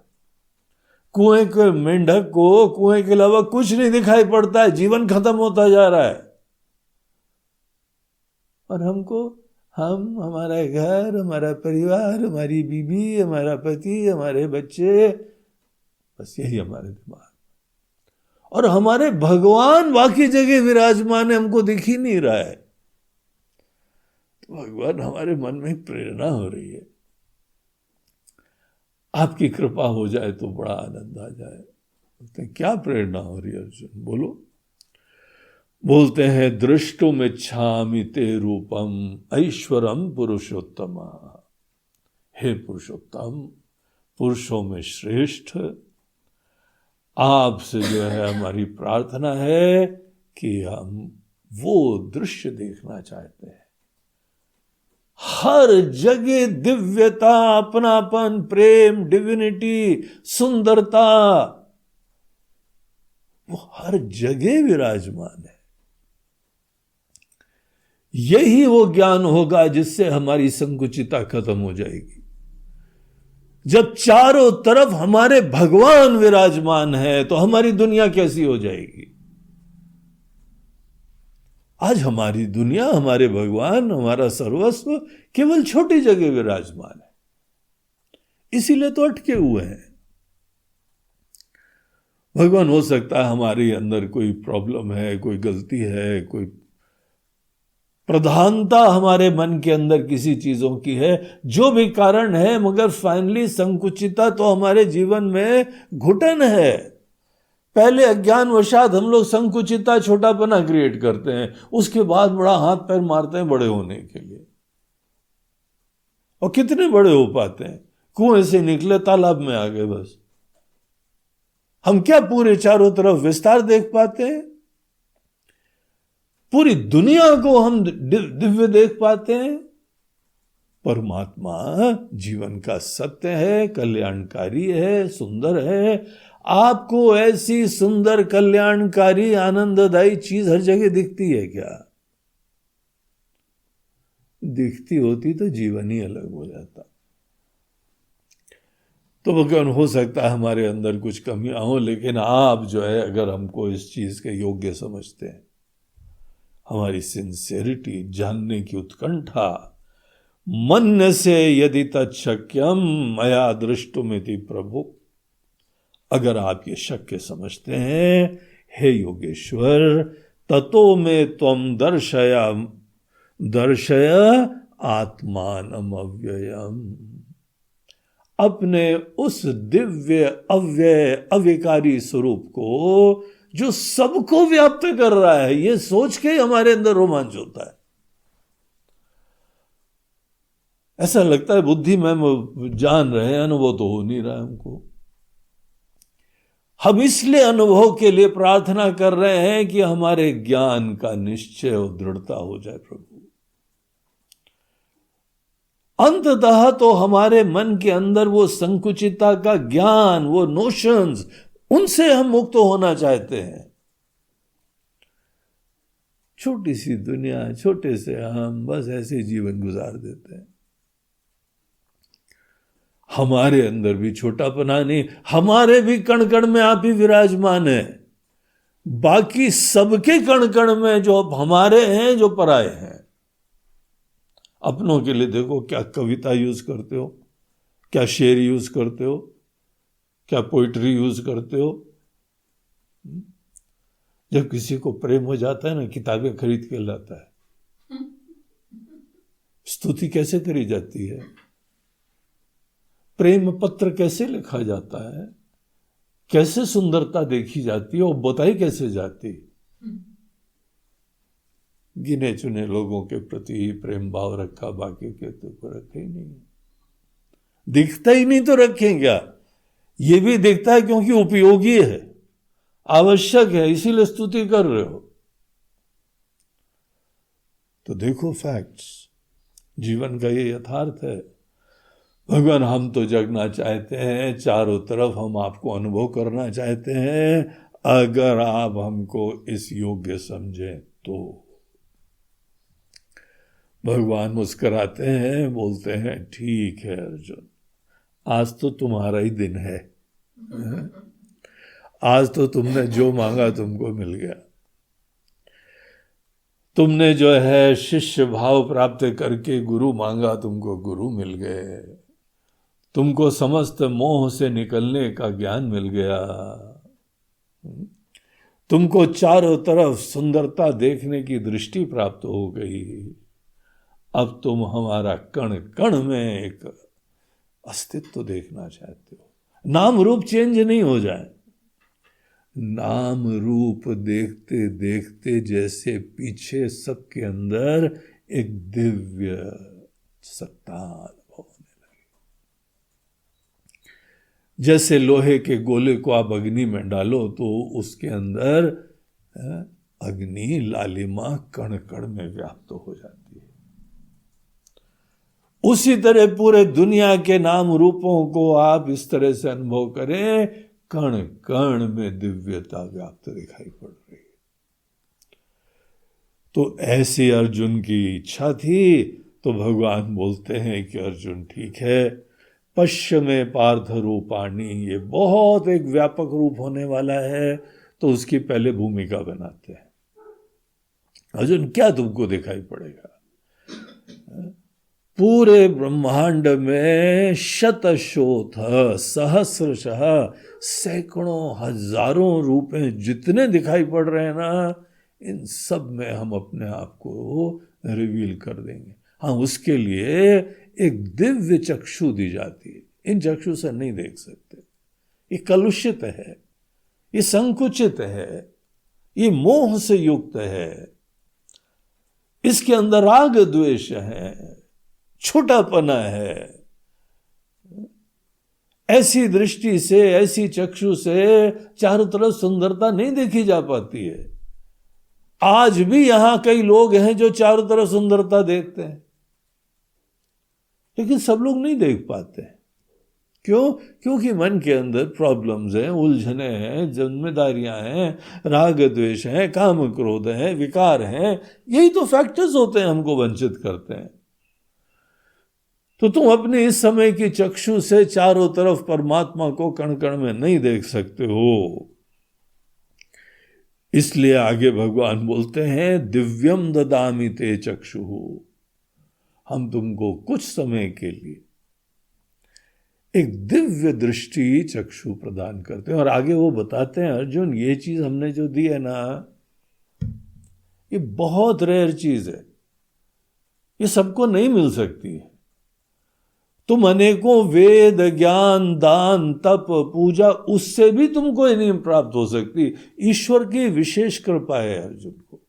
कुएं के मेंढक को कुएं के अलावा कुछ नहीं दिखाई पड़ता है, जीवन खत्म होता जा रहा है। और हमको, हम, हमारा घर, हमारा परिवार, हमारी बीवी, हमारा पति, हमारे बच्चे, बस यही हमारे दिमाग। और हमारे भगवान बाकी जगह विराजमान है, हमको दिख ही नहीं रहा है। तो भगवान हमारे मन में एक प्रेरणा हो रही है, आपकी कृपा हो जाए तो बड़ा आनंद आ जाए। बोलते हैं क्या प्रेरणा हो रही है अर्जुन, बोलो। बोलते हैं दृष्टुमिच्छामि ते रूपम ऐश्वरम पुरुषोत्तम। हे पुरुषोत्तम, पुरुषों में श्रेष्ठ, आपसे जो है हमारी प्रार्थना है कि हम वो दृश्य देखना चाहते हैं। हर जगह दिव्यता, अपनापन, प्रेम, डिविनिटी, सुंदरता, वो हर जगह विराजमान है। यही वो ज्ञान होगा जिससे हमारी संकुचितता खत्म हो जाएगी। जब चारों तरफ हमारे भगवान विराजमान है तो हमारी दुनिया कैसी हो जाएगी? आज हमारी दुनिया, हमारे भगवान, हमारा सर्वस्व केवल छोटी जगह विराजमान है, इसीलिए तो अटके हुए हैं। भगवान, हो सकता है हमारे अंदर कोई प्रॉब्लम है, कोई गलती है, कोई प्रधानता हमारे मन के अंदर किसी चीजों की है, जो भी कारण है, मगर फाइनली संकुचितता तो हमारे जीवन में घुटन है। पहले अज्ञानवशात हम लोग संकुचितता, छोटापना क्रिएट करते हैं, उसके बाद बड़ा हाथ पैर मारते हैं बड़े होने के लिए। और कितने बड़े हो पाते हैं? कुएं से निकले तालाब में आ गए बस। हम क्या पूरे चारों तरफ विस्तार देख पाते हैं? पूरी दुनिया को हम दिव्य देख पाते हैं? परमात्मा जीवन का सत्य है, कल्याणकारी है, सुंदर है। आपको ऐसी सुंदर, कल्याणकारी, आनंददायी चीज हर जगह दिखती है क्या? दिखती होती तो जीवन ही अलग हो जाता। तो भगवान, हो सकता है हमारे अंदर कुछ कमियां हो, लेकिन आप जो है, अगर हमको इस चीज के योग्य समझते हैं, हमारी सिंसियरिटी, जानने की उत्कंठा, मन्य से यदि तच्छक्यम मया दृष्टुमिति प्रभु, अगर आप ये शक्य समझते हैं हे योगेश्वर, ततो में त्वम दर्शय आत्मानम अव्ययम, अपने उस दिव्य अव्यय अविकारी स्वरूप को जो सबको व्याप्त कर रहा है, ये सोच के हमारे अंदर रोमांच होता है। ऐसा लगता है बुद्धि में हम जान रहे हैं, अनुभव तो हो नहीं रहा है हमको। हम इसलिए अनुभव के लिए प्रार्थना कर रहे हैं कि हमारे ज्ञान का निश्चय और दृढ़ता हो जाए प्रभु। अंततः तो हमारे मन के अंदर वो संकुचितता का ज्ञान, वो नोशंस, उनसे हम मुक्त होना चाहते हैं। छोटी सी दुनिया, छोटे से हम बस ऐसे जीवन गुजार देते हैं। हमारे अंदर भी छोटापना नहीं, हमारे भी कण कण में आप ही विराजमान है। बाकी सबके कण कण में जो हमारे हैं, जो पराये हैं। अपनों के लिए देखो, क्या कविता यूज करते हो, क्या शेर यूज करते हो, क्या पोइट्री यूज करते हो। जब किसी को प्रेम हो जाता है ना, किताबें खरीद के लाता है। स्तुति कैसे करी जाती है, प्रेम पत्र कैसे लिखा जाता है, कैसे सुंदरता देखी जाती है और बताई कैसे जाती। गिने चुने लोगों के प्रति ही प्रेम भाव रखा, बाकी के तो रखे ही नहीं। दिखता ही नहीं तो रखें क्या। ये भी दिखता है क्योंकि उपयोगी है, आवश्यक है, इसीलिए स्तुति कर रहे हो। तो देखो फैक्ट्स, जीवन का ये यथार्थ है। भगवान, हम तो जगना चाहते हैं, चारों तरफ हम आपको अनुभव करना चाहते हैं, अगर आप हमको इस योग्य समझें तो। भगवान मुस्कुराते हैं, बोलते हैं ठीक है अर्जुन, आज तो तुम्हारा ही दिन है। आज तो तुमने जो मांगा तुमको मिल गया। तुमने जो है शिष्य भाव प्राप्त करके गुरु मांगा, तुमको गुरु मिल गए। तुमको समस्त मोह से निकलने का ज्ञान मिल गया। तुमको चारों तरफ सुंदरता देखने की दृष्टि प्राप्त हो गई। अब तुम हमारा कण कण में एक अस्तित्व देखना चाहते हो। नाम रूप चेंज नहीं हो जाए। नाम रूप देखते देखते जैसे पीछे सबके अंदर एक दिव्य सत्ता अनुभव होने लगी। जैसे लोहे के गोले को आप अग्नि में डालो तो उसके अंदर अग्नि लालिमा कण कण में व्याप्त हो जाती है। उसी तरह पूरे दुनिया के नाम रूपों को आप इस तरह से अनुभव करें, कण कण में दिव्यता व्याप्त दिखाई पड़ रही है। तो ऐसी अर्जुन की इच्छा थी, तो भगवान बोलते हैं कि अर्जुन ठीक है, पश्य में पार्थ रूपाणी, ये बहुत एक व्यापक रूप होने वाला है, तो उसकी पहले भूमिका बनाते हैं। अर्जुन, क्या तुमको दिखाई पड़ेगा? पूरे ब्रह्मांड में शतशोथ सहस्रशः सैकड़ों हजारों रूपें जितने दिखाई पड़ रहे हैं ना, इन सब में हम अपने आप को रिवील कर देंगे। हाँ, उसके लिए एक दिव्य चक्षु दी जाती है। इन चक्षु से नहीं देख सकते, ये कलुषित है, ये संकुचित है, ये मोह से युक्त है, इसके अंदर राग द्वेष है, छोटापना है। ऐसी दृष्टि से, ऐसी चक्षु से चारों तरफ सुंदरता नहीं देखी जा पाती है। आज भी यहां कई लोग हैं जो चारों तरफ सुंदरता देखते हैं, लेकिन सब लोग नहीं देख पाते। क्यों? क्योंकि मन के अंदर प्रॉब्लम्स हैं, उलझने हैं, जिम्मेदारियां हैं, राग द्वेष हैं, काम क्रोध हैं, विकार हैं। यही तो फैक्टर्स होते हैं, हमको वंचित करते हैं। तो तुम अपने इस समय की चक्षु से चारों तरफ परमात्मा को कण कण में नहीं देख सकते हो। इसलिए आगे भगवान बोलते हैं दिव्यम ददामि ते चक्षुः, हम तुमको कुछ समय के लिए एक दिव्य दृष्टि चक्षु प्रदान करते हैं। और आगे वो बताते हैं अर्जुन ये चीज हमने जो दी है ना, ये बहुत रेयर चीज है, ये सबको नहीं मिल सकती है। तुम अनेकों वेद ज्ञान दान तप पूजा उससे भी तुमको ये नहीं प्राप्त हो सकती, ईश्वर की विशेष कृपा है अर्जुन को।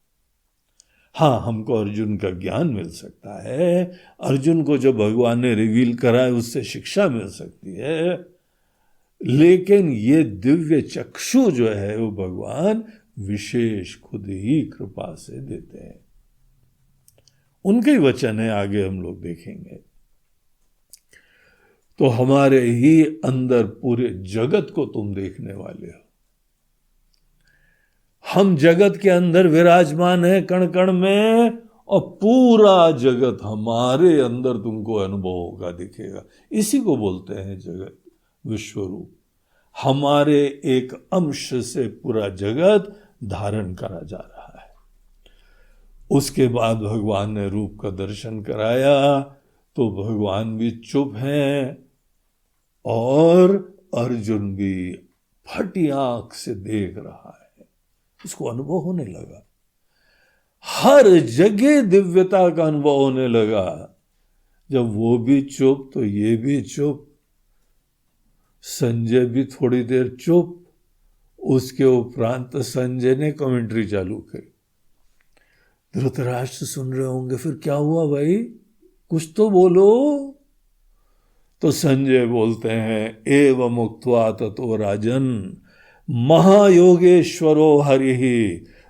हाँ, हमको अर्जुन का ज्ञान मिल सकता है, अर्जुन को जो भगवान ने रिवील करा है उससे शिक्षा मिल सकती है, लेकिन ये दिव्य चक्षु जो है वो भगवान विशेष खुद ही कृपा से देते हैं। उनके ही वचन है, आगे हम लोग देखेंगे। तो हमारे ही अंदर पूरे जगत को तुम देखने वाले हो। हम जगत के अंदर विराजमान है कण कण में, और पूरा जगत हमारे अंदर तुमको अनुभव होगा, दिखेगा। इसी को बोलते हैं जगत विश्वरूप। हमारे एक अंश से पूरा जगत धारण करा जा रहा है। उसके बाद भगवान ने रूप का दर्शन कराया तो भगवान भी चुप हैं और अर्जुन भी फटी आंख से देख रहा है। उसको अनुभव होने लगा, हर जगह दिव्यता का अनुभव होने लगा। जब वो भी चुप तो ये भी चुप, संजय भी थोड़ी देर चुप। उसके उपरांत संजय ने कमेंट्री चालू की। धृतराष्ट्र सुन रहे होंगे, फिर क्या हुआ भाई, कुछ तो बोलो। तो संजय बोलते हैं एवं उक्त्वा ततो राजन महायोगेश्वरो हरिः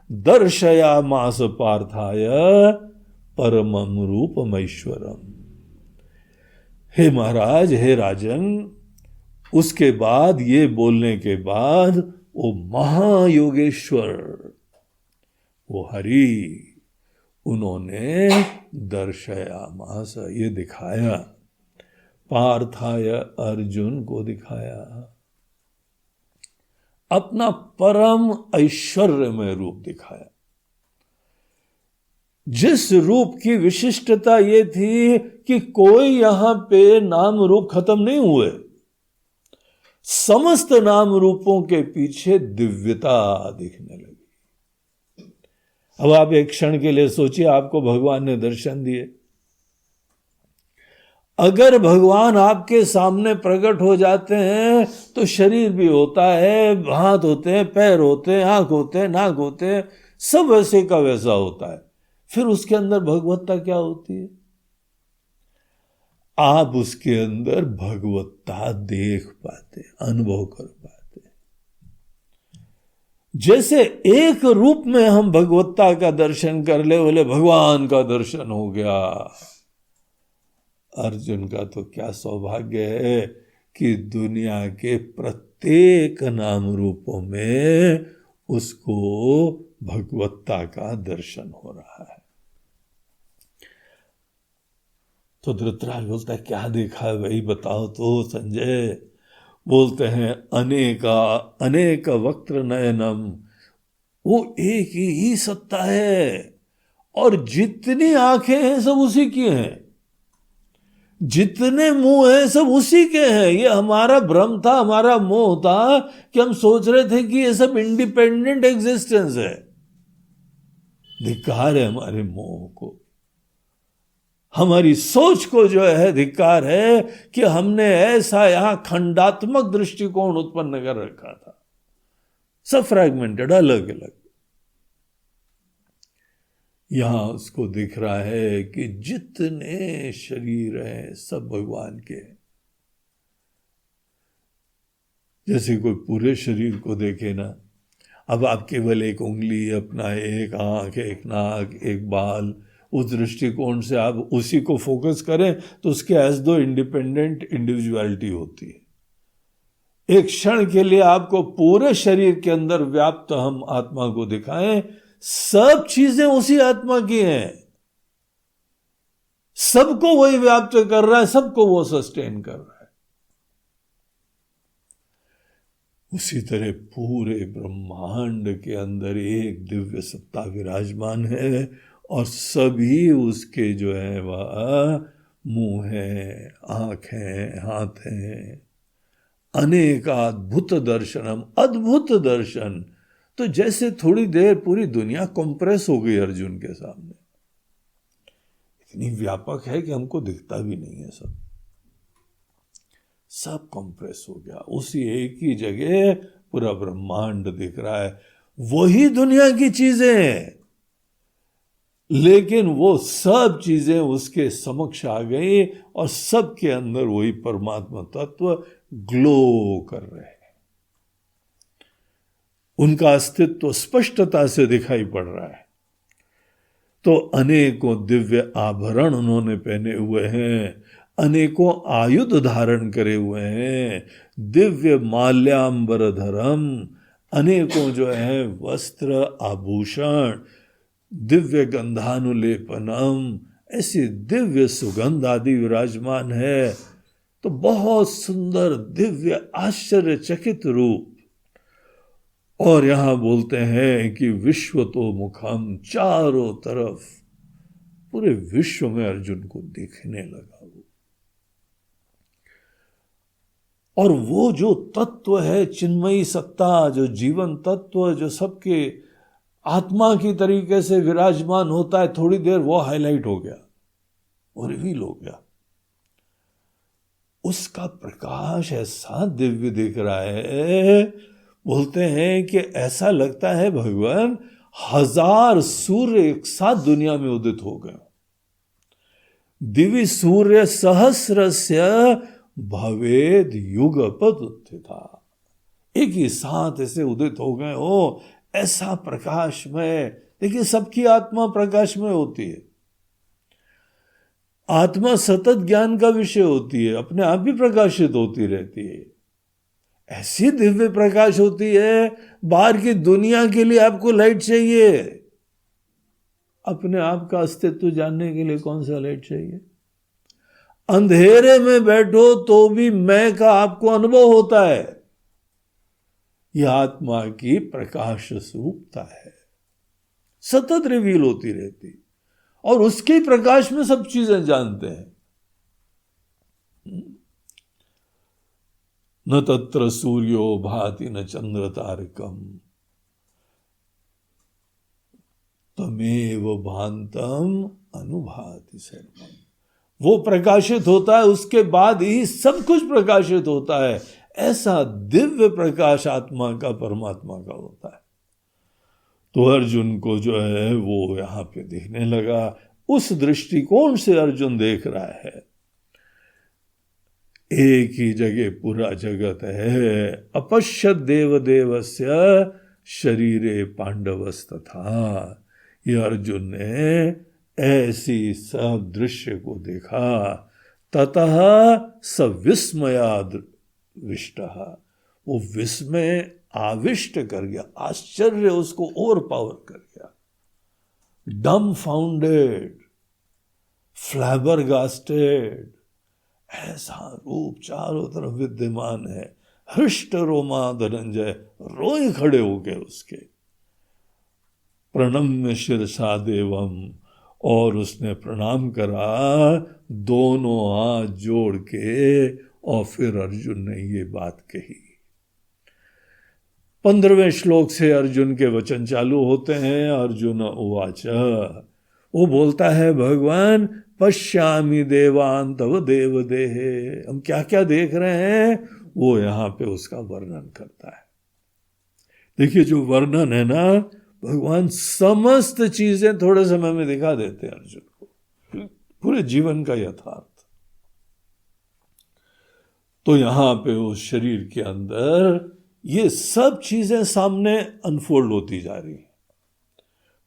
दर्शयामास पार्थाय परमं रूपमैश्वरम। हे महाराज, हे राजन, उसके बाद ये बोलने के बाद वो महायोगेश्वर, वो हरि, उन्होंने दर्शयामास, ये दिखाया, पार्थाय, अर्जुन को दिखाया अपना परम ऐश्वर्यमय रूप दिखाया, जिस रूप की विशिष्टता ये थी कि कोई यहां पे नाम रूप खत्म नहीं हुए, समस्त नाम रूपों के पीछे दिव्यता दिखने लगी। अब आप एक क्षण के लिए सोचिए, आपको भगवान ने दर्शन दिए, अगर भगवान आपके सामने प्रकट हो जाते हैं तो शरीर भी होता है, हाथ होते हैं, पैर होते हैं, आंख होते हैं, नाक होते हैं, सब वैसे का वैसा होता है। फिर उसके अंदर भगवत्ता क्या होती है? आप उसके अंदर भगवत्ता देख पाते, अनुभव कर पाते। जैसे एक रूप में हम भगवत्ता का दर्शन कर ले, बोले भगवान का दर्शन हो गया। अर्जुन का तो क्या सौभाग्य है कि दुनिया के प्रत्येक नाम रूपों में उसको भगवत्ता का दर्शन हो रहा है। तो धृतराष्ट्र बोलता है क्या देखा है भाई, बताओ तो। संजय बोलते हैं अनेक वक्त्र नयनम, वो एक ही सत्ता है और जितनी आंखें हैं सब उसी की हैं, जितने मुंह हैं सब उसी के हैं। ये हमारा भ्रम था, हमारा मोह था कि हम सोच रहे थे कि ये सब इंडिपेंडेंट एग्जिस्टेंस है। धिक्कार है हमारे मोह को, हमारी सोच को जो है धिक्कार है कि हमने ऐसा यहां खंडात्मक दृष्टिकोण उत्पन्न कर रखा था, सब फ्रैगमेंटेड, अलग अलग। यहां उसको दिख रहा है कि जितने शरीर हैं सब भगवान के हैं। जैसे कोई पूरे शरीर को देखे ना, अब आप केवल एक उंगली, अपना एक आंख, एक नाक, एक बाल, उस दृष्टिकोण से आप उसी को फोकस करें तो उसके एज दो इंडिपेंडेंट इंडिविजुअलिटी होती है। एक क्षण के लिए आपको पूरे शरीर के अंदर व्याप्त हम आत्मा को दिखाएं, सब चीजें उसी आत्मा की हैं, सबको वही व्याप्त कर रहा है, सबको वो सस्टेन कर रहा है। उसी तरह पूरे ब्रह्मांड के अंदर एक दिव्य सत्ता विराजमान है और सभी उसके जो है वह मुंह है, आंख है, हाथ है। अनेक अद्भुत दर्शनम, अद्भुत दर्शन। तो जैसे थोड़ी देर पूरी दुनिया कंप्रेस हो गई अर्जुन के सामने, इतनी व्यापक है कि हमको दिखता भी नहीं है। सब कंप्रेस हो गया, उसी एक ही जगह पूरा ब्रह्मांड दिख रहा है। वही दुनिया की चीजें हैं, लेकिन वो सब चीजें उसके समक्ष आ गई और सबके अंदर वही परमात्मा तत्व ग्लो कर रहे हैं। उनका अस्तित्व स्पष्टता से दिखाई पड़ रहा है। तो अनेकों दिव्य आभरण उन्होंने पहने हुए हैं, अनेकों आयुध धारण करे हुए हैं, दिव्य माल्याम्बरधरम, अनेकों जो है वस्त्र आभूषण, दिव्य गंधानुलेपनम, ऐसी दिव्य सुगंध आदि विराजमान है। तो बहुत सुंदर दिव्य आश्चर्यचकित रूप। और यहां बोलते हैं कि विश्व तो मुखम, चारों तरफ पूरे विश्व में अर्जुन को दिखने लगा वो। और वो जो तत्व है चिन्मयी सत्ता, जो जीवन तत्व, जो सबके आत्मा की तरीके से विराजमान होता है, थोड़ी देर वो हाईलाइट हो गया और रिवील हो गया। उसका प्रकाश ऐसा दिव्य दिख रहा है, बोलते हैं कि ऐसा लगता है भगवान 1000 सूर्य एक साथ दुनिया में उदित हो गए। दिव्य सूर्य सहस्रस्य भवेद युगपत उत्थिता, एक ही साथ ऐसे उदित हो गए हो, ऐसा प्रकाश में। देखिए सबकी आत्मा प्रकाश में होती है, आत्मा सतत ज्ञान का विषय होती है, अपने आप भी प्रकाशित होती रहती है। ऐसी दिव्य प्रकाश होती है, बाहर की दुनिया के लिए आपको लाइट चाहिए, अपने आप का अस्तित्व जानने के लिए कौन सा लाइट चाहिए? अंधेरे में बैठो तो भी मैं का आपको अनुभव होता है। यह आत्मा की प्रकाश स्वरूपता है, सतत रिवील होती रहती, और उसके प्रकाश में सब चीजें जानते हैं। न तत्र सूर्यो भाति न चंद्र तारकम तमेव भांतम अनुभाति सर्वम। वो प्रकाशित होता है, उसके बाद ही सब कुछ प्रकाशित होता है। ऐसा दिव्य प्रकाश आत्मा का, परमात्मा का होता है। तो अर्जुन को जो है वो यहां पे दिखने लगा। उस दृष्टिकोण से अर्जुन देख रहा है, एक ही जगह पूरा जगत है। अपश्यत देवदेवस्य शरीरे पांडवस्तथा। ये अर्जुन ने ऐसी सब दृश्य को देखा। ततः स विस्मयाविष्ट, वो विस्मय आविष्ट कर गया, आश्चर्य उसको ओवर पावर कर गया। डम्फाउंडेड, फ्लैबरगास्टेड, ऐसा रूप चारों तरफ विद्यमान है। हृष्ट रोमा धनंजय, रोए खड़े हो गए उसके। प्रणम्य शिरसा देवम, और उसने प्रणाम करा दोनों हाथ जोड़ के, और फिर अर्जुन ने ये बात कही। 15वें श्लोक से अर्जुन के वचन चालू होते हैं। अर्जुन उवाच, वो बोलता है भगवान पश्यामि देवान तव देव देहे। हम क्या क्या देख रहे हैं वो यहां पे उसका वर्णन करता है। देखिए जो वर्णन है ना, भगवान समस्त चीजें थोड़े समय में दिखा देते हैं अर्जुन को, पूरे जीवन का यथार्थ। तो यहां पे उस शरीर के अंदर ये सब चीजें सामने अनफोल्ड होती जा रही हैं।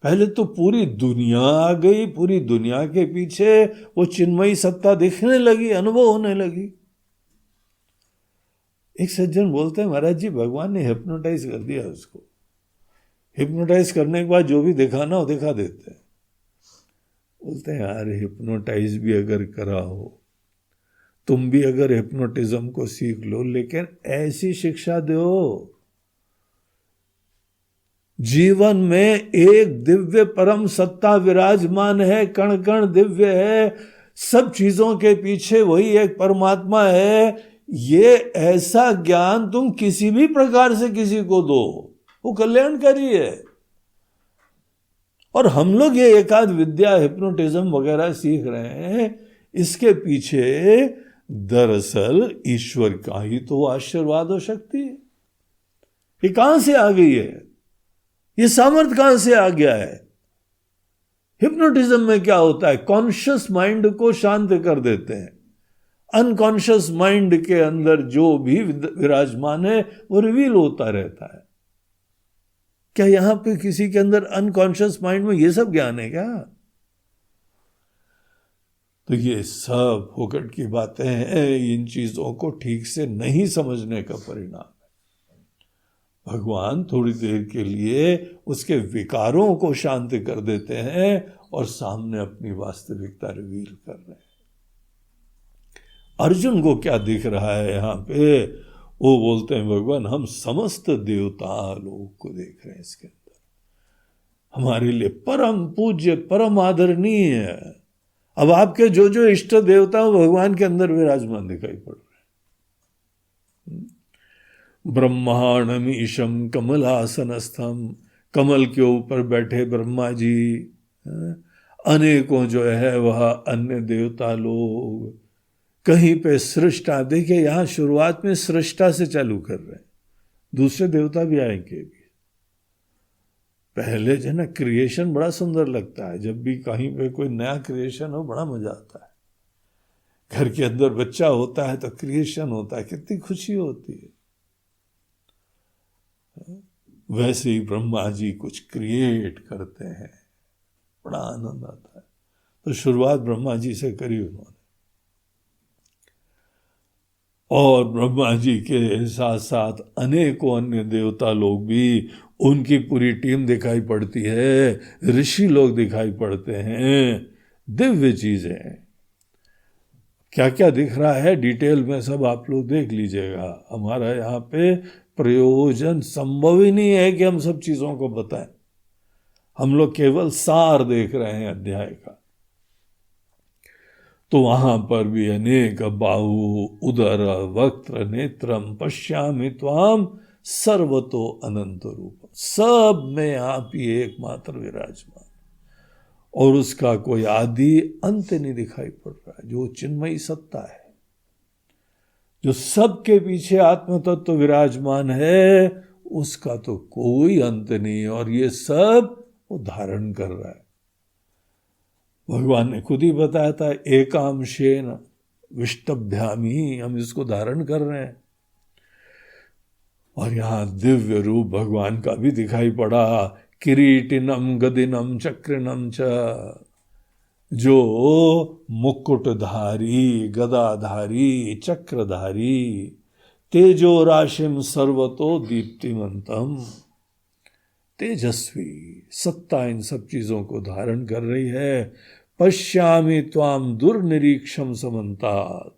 पहले तो पूरी दुनिया आ गई, पूरी दुनिया के पीछे वो चिन्मयी सत्ता दिखने लगी, अनुभव होने लगी। एक सज्जन बोलते हैं महाराज जी भगवान ने हिप्नोटाइज कर दिया उसको। हिप्नोटाइज करने के बाद जो भी दिखाना हो दिखा देते हैं। बोलते हैं यार हिप्नोटाइज भी अगर करा हो तुम भी अगर हिप्नोटिज्म को सीख लो, लेकिन ऐसी शिक्षा दो जीवन में एक दिव्य परम सत्ता विराजमान है, कण कण दिव्य है, सब चीजों के पीछे वही एक परमात्मा है। ये ऐसा ज्ञान तुम किसी भी प्रकार से किसी को दो, वो कल्याणकारी है। और हम लोग ये एकाध विद्या, हिप्नोटिज्म वगैरह सीख रहे हैं, इसके पीछे दरअसल ईश्वर का ही तो आशीर्वाद और शक्ति है। ये कहां से आ गई है? ये सामर्थ्य कहां से आ गया है? हिप्नोटिज्म में क्या होता है? कॉन्शियस माइंड को शांत कर देते हैं। अनकॉन्शियस माइंड के अंदर जो भी विराजमान है वो रिवील होता रहता है। क्या यहां पे किसी के अंदर अनकॉन्शियस माइंड में ये सब ज्ञान है क्या? तो ये सब फोकट की बातें हैं, इन चीजों को ठीक से नहीं समझने का परिणाम है। भगवान थोड़ी देर के लिए उसके विकारों को शांत कर देते हैं और सामने अपनी वास्तविकता रिवील कर रहे हैं। अर्जुन को क्या दिख रहा है यहां पे? वो बोलते हैं भगवान हम समस्त देवता लोग को देख रहे हैं, इसके अंदर हमारे लिए परम पूज्य परम आदरणीय है। अब आपके जो जो इष्ट देवता भगवान के अंदर विराजमान दिखाई पड़ रहे हैं। ब्रह्मांडमीशम कमलासनस्थम, कमल के ऊपर बैठे ब्रह्मा जी, अनेकों जो है वह अन्य देवता लोग, कहीं पे सृष्टा। देखिए यहां शुरुआत में सृष्टा से चालू कर रहे हैं, दूसरे देवता भी आएंगे भी। पहले जो ना क्रिएशन बड़ा सुंदर लगता है, जब भी कहीं पे कोई नया क्रिएशन हो बड़ा मजा आता है। घर के अंदर बच्चा होता है तो क्रिएशन होता है, कितनी खुशी होती है। वैसे ही ब्रह्मा जी कुछ क्रिएट करते हैं, बड़ा आनंद आता है। तो शुरुआत ब्रह्मा जी से करी उन्होंने, और ब्रह्मा जी के साथ साथ अनेकों अन्य देवता लोग भी, उनकी पूरी टीम दिखाई पड़ती है, ऋषि लोग दिखाई पड़ते हैं, दिव्य चीजें। क्या क्या दिख रहा है डिटेल में सब आप लोग देख लीजिएगा। हमारा यहाँ पे प्रयोजन संभव ही नहीं है कि हम सब चीजों को बताएं। हम लोग केवल सार देख रहे हैं अध्याय का। तो वहां पर भी अनेक बाहु उदर वक्त्र नेत्रम पश्यामि त्वाम सर्वतो अनंत रूप, सब में आप ही एकमात्र विराजमान, और उसका कोई आदि अंत नहीं दिखाई पड़ रहा है। जो चिन्मयी सत्ता है, जो सबके पीछे आत्म तत्व विराजमान है, उसका तो कोई अंत नहीं, और ये सब वो धारण कर रहा है। भगवान ने खुद ही बताया था, एकांशेन विष्टभ्यामी, हम इसको धारण कर रहे हैं। और यहां दिव्य रूप भगवान का भी दिखाई पड़ा, किरीटिनम गदिनम चक्रिनम च, जो मुकुटधारी, गदाधारी, चक्रधारी, तेजो राशिम सर्वतो दीप्तिमंतम, तेजस्वी सत्ता इन सब चीजों को धारण कर रही है। पश्यामि त्वाम दुर्निरीक्षम समन्तात,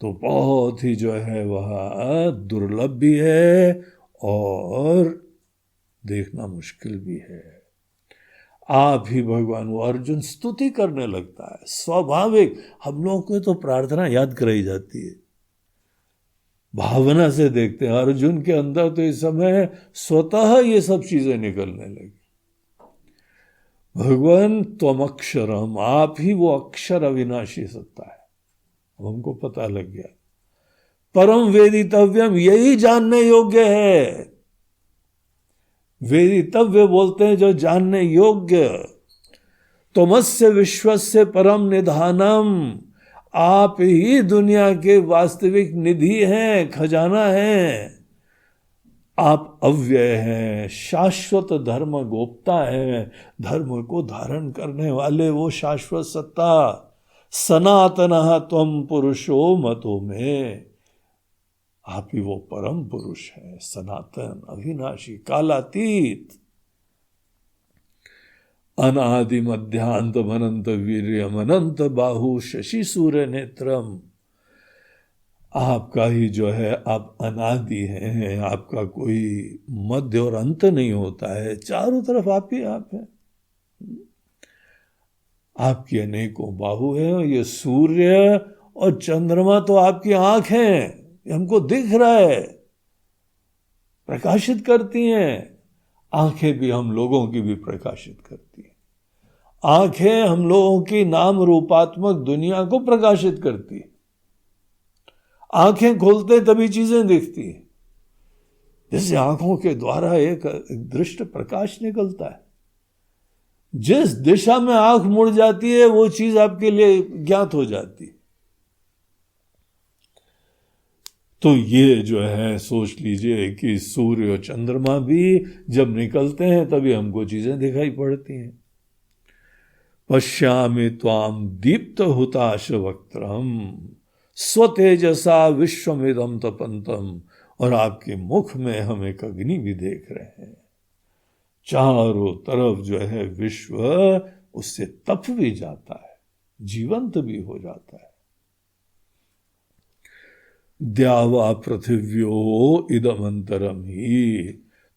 तो बहुत ही जो है वह दुर्लभ भी है और देखना मुश्किल भी है। आप ही भगवान, वो अर्जुन स्तुति करने लगता है। स्वाभाविक हम लोगों को तो प्रार्थना याद कराई जाती है, भावना से देखते हैं। अर्जुन के अंदर तो इस समय स्वतः ये सब चीजें निकलने लगी। भगवान त्वम अक्षरम, आप ही वो अक्षर अविनाशी सत्ता है, हमको पता लग गया। परम वेदितव्यम, यही जानने योग्य है। वेदितव्य बोलते हैं जो जानने योग्य। तमस्य विश्वस्य परम निधानम, आप ही दुनिया के वास्तविक निधि हैं, खजाना हैं। आप अव्यय हैं, शाश्वत धर्म गोप्ता हैं, धर्म को धारण करने वाले वो शाश्वत सत्ता। सनातनः त्वं पुरुषो मतो में, आप ही वो परम पुरुष है, सनातन अविनाशी कालातीत, अनादि मध्यांत अनंत वीर्यम अनंत बाहु शशि सूर्य नेत्रम, आपका ही जो है आप अनादि हैं, आपका कोई मध्य और अंत नहीं होता है, चारों तरफ आप ही आप हैं। आपकी अनेकों बाहु हैं, ये सूर्य और चंद्रमा तो आपकी आंख हैं, ये हमको दिख रहा है, प्रकाशित करती हैं। आंखें भी हम लोगों की भी प्रकाशित करती हैं। आंखें हम लोगों की नाम रूपात्मक दुनिया को प्रकाशित करती है। आंखें खोलते तभी चीजें दिखती हैं। जैसे आंखों के द्वारा एक दृष्ट प्रकाश निकलता है, जिस दिशा में आंख मुड़ जाती है वो चीज आपके लिए ज्ञात हो जाती है। तो ये जो है सोच लीजिए कि सूर्य और चंद्रमा भी जब निकलते हैं तभी हमको चीजें दिखाई पड़ती हैं। पश्यामि त्वाम दीप्त हुताश वक्त्रम स्वतेजसा विश्वमिदं तपंतम, और आपके मुख में हम एक अग्नि भी देख रहे हैं। चारों तरफ जो है विश्व उससे तप भी जाता है, जीवंत भी हो जाता है। द्यावा पृथिव्यो इदमंतरम ही,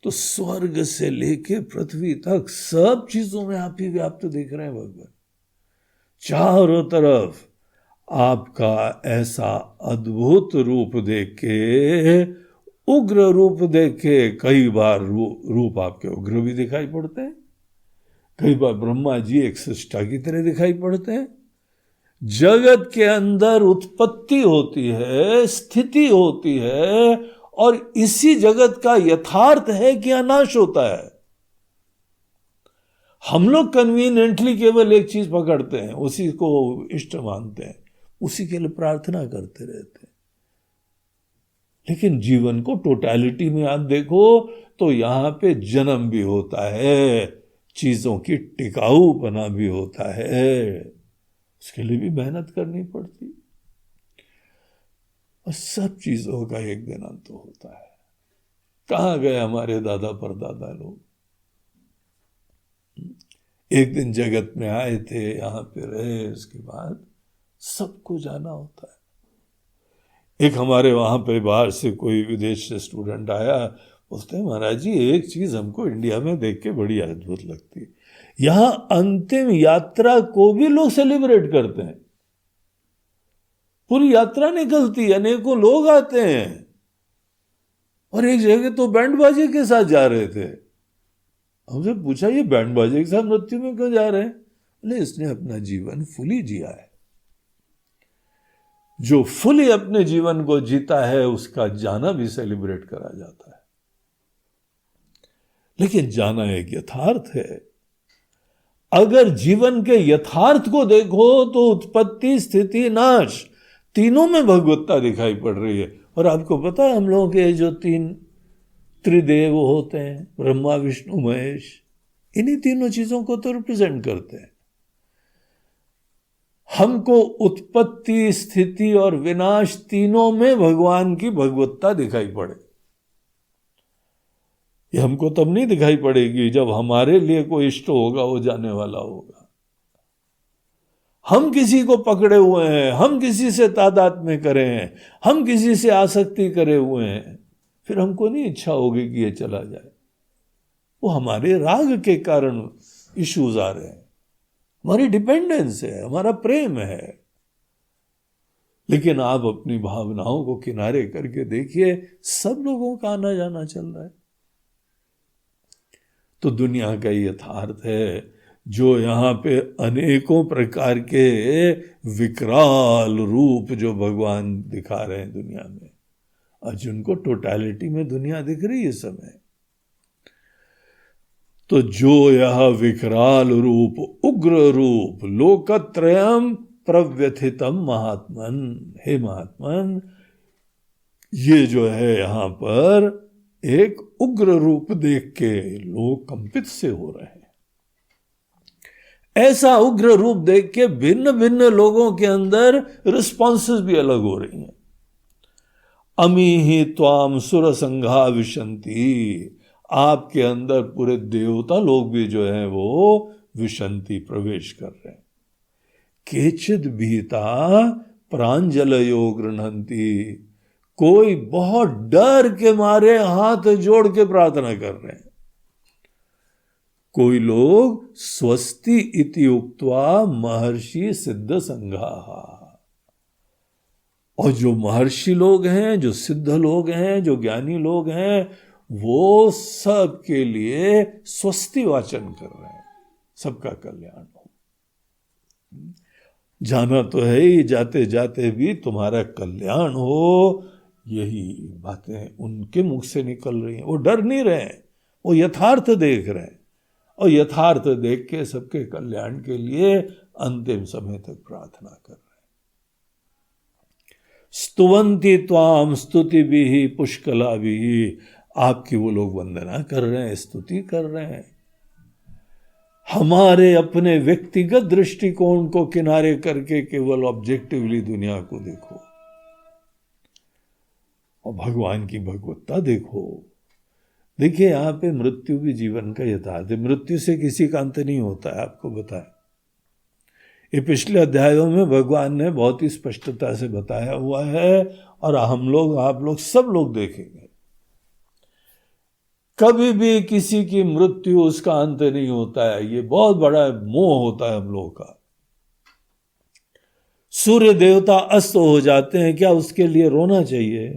तो स्वर्ग से लेके पृथ्वी तक सब चीजों में आप ही व्याप्त देख रहे हैं भगवान। चारों तरफ आपका ऐसा अद्भुत रूप देख के, उग्र रूप देख के, कई बार रूप आपके उग्र भी दिखाई पड़ते हैं, कई बार ब्रह्मा जी एक सृष्टा की तरह दिखाई पड़ते हैं। जगत के अंदर उत्पत्ति होती है, स्थिति होती है, और इसी जगत का यथार्थ है कि अनाश होता है। हम लोग कन्वीनियंटली केवल एक चीज पकड़ते हैं, उसी को इष्ट मानते हैं, उसी के लिए प्रार्थना करते रहते हैं। लेकिन जीवन को टोटलिटी में आप देखो तो यहां पे जन्म भी होता है, चीजों की टिकाऊपना भी होता है, उसके लिए भी मेहनत करनी पड़ती, और सब चीजों का एक दिन अंत होता है। कहां गए हमारे दादा परदादा लोग? एक दिन जगत में आए थे, यहां पे रहे, उसके बाद सबको जाना होता है। एक हमारे वहां पे बाहर से कोई विदेश से स्टूडेंट आया, बोलते हैं महाराज जी एक चीज हमको इंडिया में देख के बड़ी अद्भुत लगती है, यहां अंतिम यात्रा को भी लोग सेलिब्रेट करते हैं। पूरी यात्रा निकलती है, अनेकों लोग आते हैं, और एक जगह तो बैंड बाजे के साथ जा रहे थे। हमसे पूछा ये बैंड बाजे के साथ मृत्यु में क्यों जा रहे हैं? बोले इसने अपना जीवन फुली जिया है। जो फुली अपने जीवन को जीता है उसका जाना भी सेलिब्रेट करा जाता है। लेकिन जाना एक यथार्थ है। अगर जीवन के यथार्थ को देखो तो उत्पत्ति, स्थिति, नाश, तीनों में भगवत्ता दिखाई पड़ रही है। और आपको पता है हम लोगों के जो तीन त्रिदेव होते हैं, ब्रह्मा विष्णु महेश, इन्हीं तीनों चीजों को तो रिप्रेजेंट करते हैं। हमको उत्पत्ति, स्थिति और विनाश तीनों में भगवान की भगवत्ता दिखाई पड़े। ये हमको तब नहीं दिखाई पड़ेगी जब हमारे लिए कोई इष्ट होगा, वो जाने वाला होगा। हम किसी को पकड़े हुए हैं, हम किसी से तादात्म्य करे हैं, हम किसी से आसक्ति करे हुए हैं, फिर हमको नहीं इच्छा होगी कि ये चला जाए। वो हमारे राग के कारण इश्यूज आ रहे हैं, हमारी डिपेंडेंस है, हमारा प्रेम है। लेकिन आप अपनी भावनाओं को किनारे करके देखिए, सब लोगों का आना जाना चल रहा है। तो दुनिया का यथार्थ है, जो यहाँ पे अनेकों प्रकार के विकराल रूप जो भगवान दिखा रहे हैं दुनिया में, और जिनको टोटलिटी में दुनिया दिख रही है समय, तो जो यह विकराल रूप, उग्र रूप, लोकत्रयम प्रव्यथितम महात्मन, हे महात्मन, ये जो है यहां पर एक उग्र रूप देख के लोग कंपित से हो रहे हैं। ऐसा उग्र रूप देख के भिन्न भिन्न लोगों के अंदर रिस्पॉन्सेस भी अलग हो रही हैं। अमी ही त्वाम सुर संघा विशंति, आपके अंदर पूरे देवता लोग भी जो हैं वो विशंति, प्रवेश कर रहे हैं। केचिद भीता प्रांजलयो गृह्णन्ति, कोई बहुत डर के मारे हाथ जोड़ के प्रार्थना कर रहे हैं, कोई लोग स्वस्ति इति उक्त्वा महर्षि सिद्ध संघाः, और जो महर्षि लोग हैं, जो सिद्ध लोग हैं, जो ज्ञानी लोग हैं, वो सब के लिए स्वस्ति वाचन कर रहे हैं, सबका कल्याण हो। जाना तो है ही, जाते जाते भी तुम्हारा कल्याण हो, यही बातें उनके मुख से निकल रही हैं। वो डर नहीं रहे हैं, वो यथार्थ देख रहे हैं, और यथार्थ देख के सबके कल्याण के लिए अंतिम समय तक प्रार्थना कर रहे हैं। स्तुवन्ति त्वाम स्तुतिभिः पुष्कलाभिः, आपकी वो लोग वंदना कर रहे हैं, स्तुति कर रहे हैं। हमारे अपने व्यक्तिगत दृष्टिकोण को किनारे करके केवल ऑब्जेक्टिवली दुनिया को देखो और भगवान की भगवत्ता देखो। देखिए, यहां पे मृत्यु भी जीवन का यथार्थ है, मृत्यु से किसी का अंत नहीं होता है, आपको बताया। ये पिछले अध्यायों में भगवान ने बहुत ही स्पष्टता से बताया हुआ है, और हम लोग, आप लोग, सब लोग देखेंगे। कभी भी किसी की मृत्यु, उसका अंत नहीं होता है, ये बहुत बड़ा मोह होता है हम लोगों का। सूर्य देवता अस्त हो जाते हैं, क्या उसके लिए रोना चाहिए?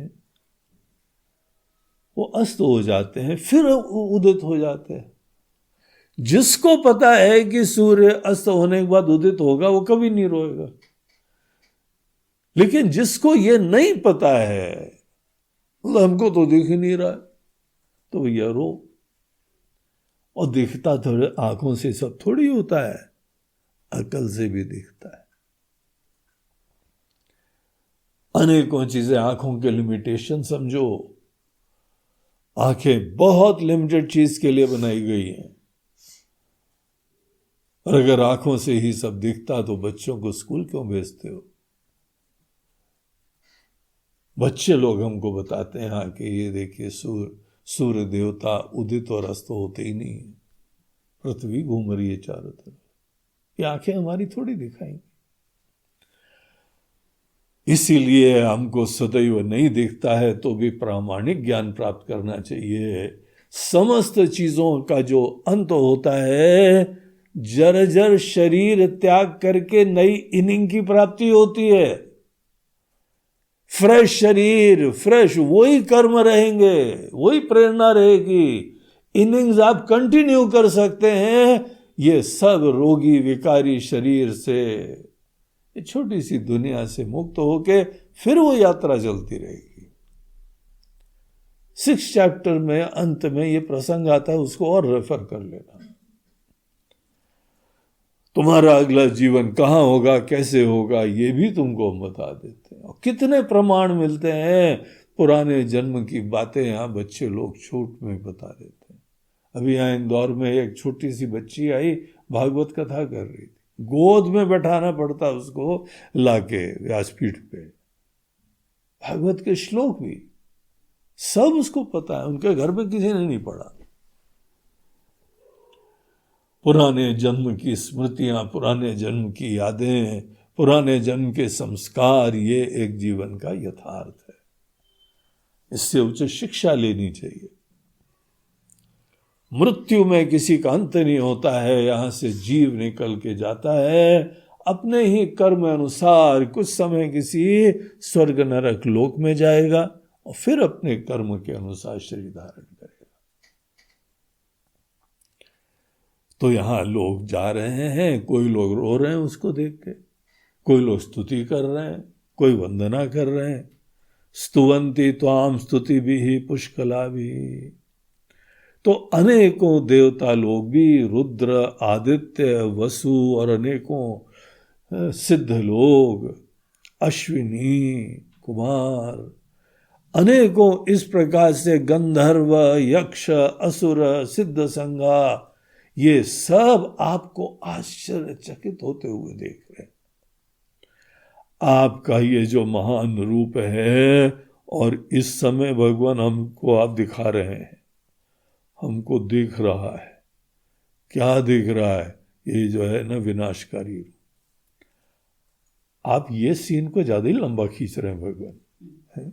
वो अस्त हो जाते हैं, फिर उदित हो जाते हैं। जिसको पता है कि सूर्य अस्त होने के बाद उदित होगा, वो कभी नहीं रोएगा। लेकिन जिसको ये नहीं पता है, हमको तो दिख ही नहीं रहा है, तो भैया रो। और दिखता थोड़े आंखों से सब थोड़ी होता है, अकल से भी दिखता है। अनेकों चीजें, आंखों के लिमिटेशन समझो। आंखें बहुत लिमिटेड चीज के लिए बनाई गई हैं, और अगर आंखों से ही सब दिखता तो बच्चों को स्कूल क्यों भेजते हो? बच्चे लोग हमको बताते हैं हाँ कि ये देखिए, सूर्य देवता उदित और अस्त होते ही नहीं है, पृथ्वी घूम रही है चारों तरफ। ये आंखें हमारी थोड़ी दिखाएंगी। इसीलिए हमको सदैव नहीं दिखता है तो भी प्रामाणिक ज्ञान प्राप्त करना चाहिए। समस्त चीजों का जो अंत होता है, जर्जर शरीर त्याग करके नई इनिंग की प्राप्ति होती है। फ्रेश शरीर, फ्रेश वही कर्म रहेंगे, वही प्रेरणा रहेगी, इनिंग्स आप कंटिन्यू कर सकते हैं। ये सब रोगी विकारी शरीर से, छोटी सी दुनिया से मुक्त होके फिर वो यात्रा चलती रहेगी। 6 चैप्टर में अंत में ये प्रसंग आता है, उसको और रेफर कर लेना। तुम्हारा अगला जीवन कहाँ होगा, कैसे होगा, ये भी तुमको हम बता देते हैं। और कितने प्रमाण मिलते हैं, पुराने जन्म की बातें यहाँ बच्चे लोग छूट में बता देते हैं। अभी यहाँ इंदौर में एक छोटी सी बच्ची आई, भागवत कथा कर रही थी, गोद में बैठाना पड़ता उसको लाके व्यासपीठ पे। भागवत के श्लोक भी सब उसको पता है, उनके घर में किसी ने नहीं पढ़ा। पुराने जन्म की स्मृतियां, पुराने जन्म की यादें, पुराने जन्म के संस्कार, ये एक जीवन का यथार्थ है। इससे उच्च शिक्षा लेनी चाहिए। मृत्यु में किसी का अंत नहीं होता है, यहां से जीव निकल के जाता है अपने ही कर्म अनुसार। कुछ समय किसी स्वर्ग नरक लोक में जाएगा और फिर अपने कर्म के अनुसार शरीर धारण करेगा। तो यहां लोग जा रहे हैं, कोई लोग रो रहे हैं उसको देख के, कोई लोग स्तुति कर रहे हैं, कोई वंदना कर रहे हैं। स्तुवन्ति त्वाम स्तुतिभिः पुष्कलाभिः। तो अनेकों देवता लोग भी, रुद्र, आदित्य, वसु और अनेकों सिद्ध लोग, अश्विनी कुमार, अनेकों इस प्रकार से गंधर्व, यक्ष, असुर, सिद्ध संघा, ये सब आपको आश्चर्यचकित होते हुए देख रहे हैं। आपका ये जो महान रूप है, और इस समय भगवान हमको आप दिखा रहे हैं, हमको दिख रहा है। क्या दिख रहा है? ये जो है ना विनाशकारी रूप। आप ये सीन को ज्यादा ही लंबा खींच रहे हैं भगवान। है?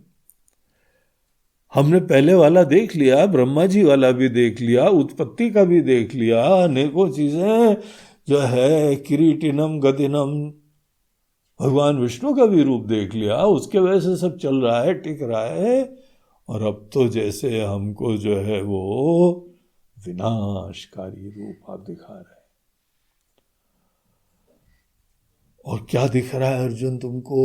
हमने पहले वाला देख लिया, ब्रह्मा जी वाला भी देख लिया, उत्पत्ति का भी देख लिया, अनेकों चीजें जो है, किरीटिनम गदिनम, भगवान विष्णु का भी रूप देख लिया, उसके वजह से सब चल रहा है, टिक रहा है। और अब तो जैसे हमको जो है वो विनाशकारी रूप आप दिखा रहे हैं। और क्या दिख रहा है अर्जुन तुमको?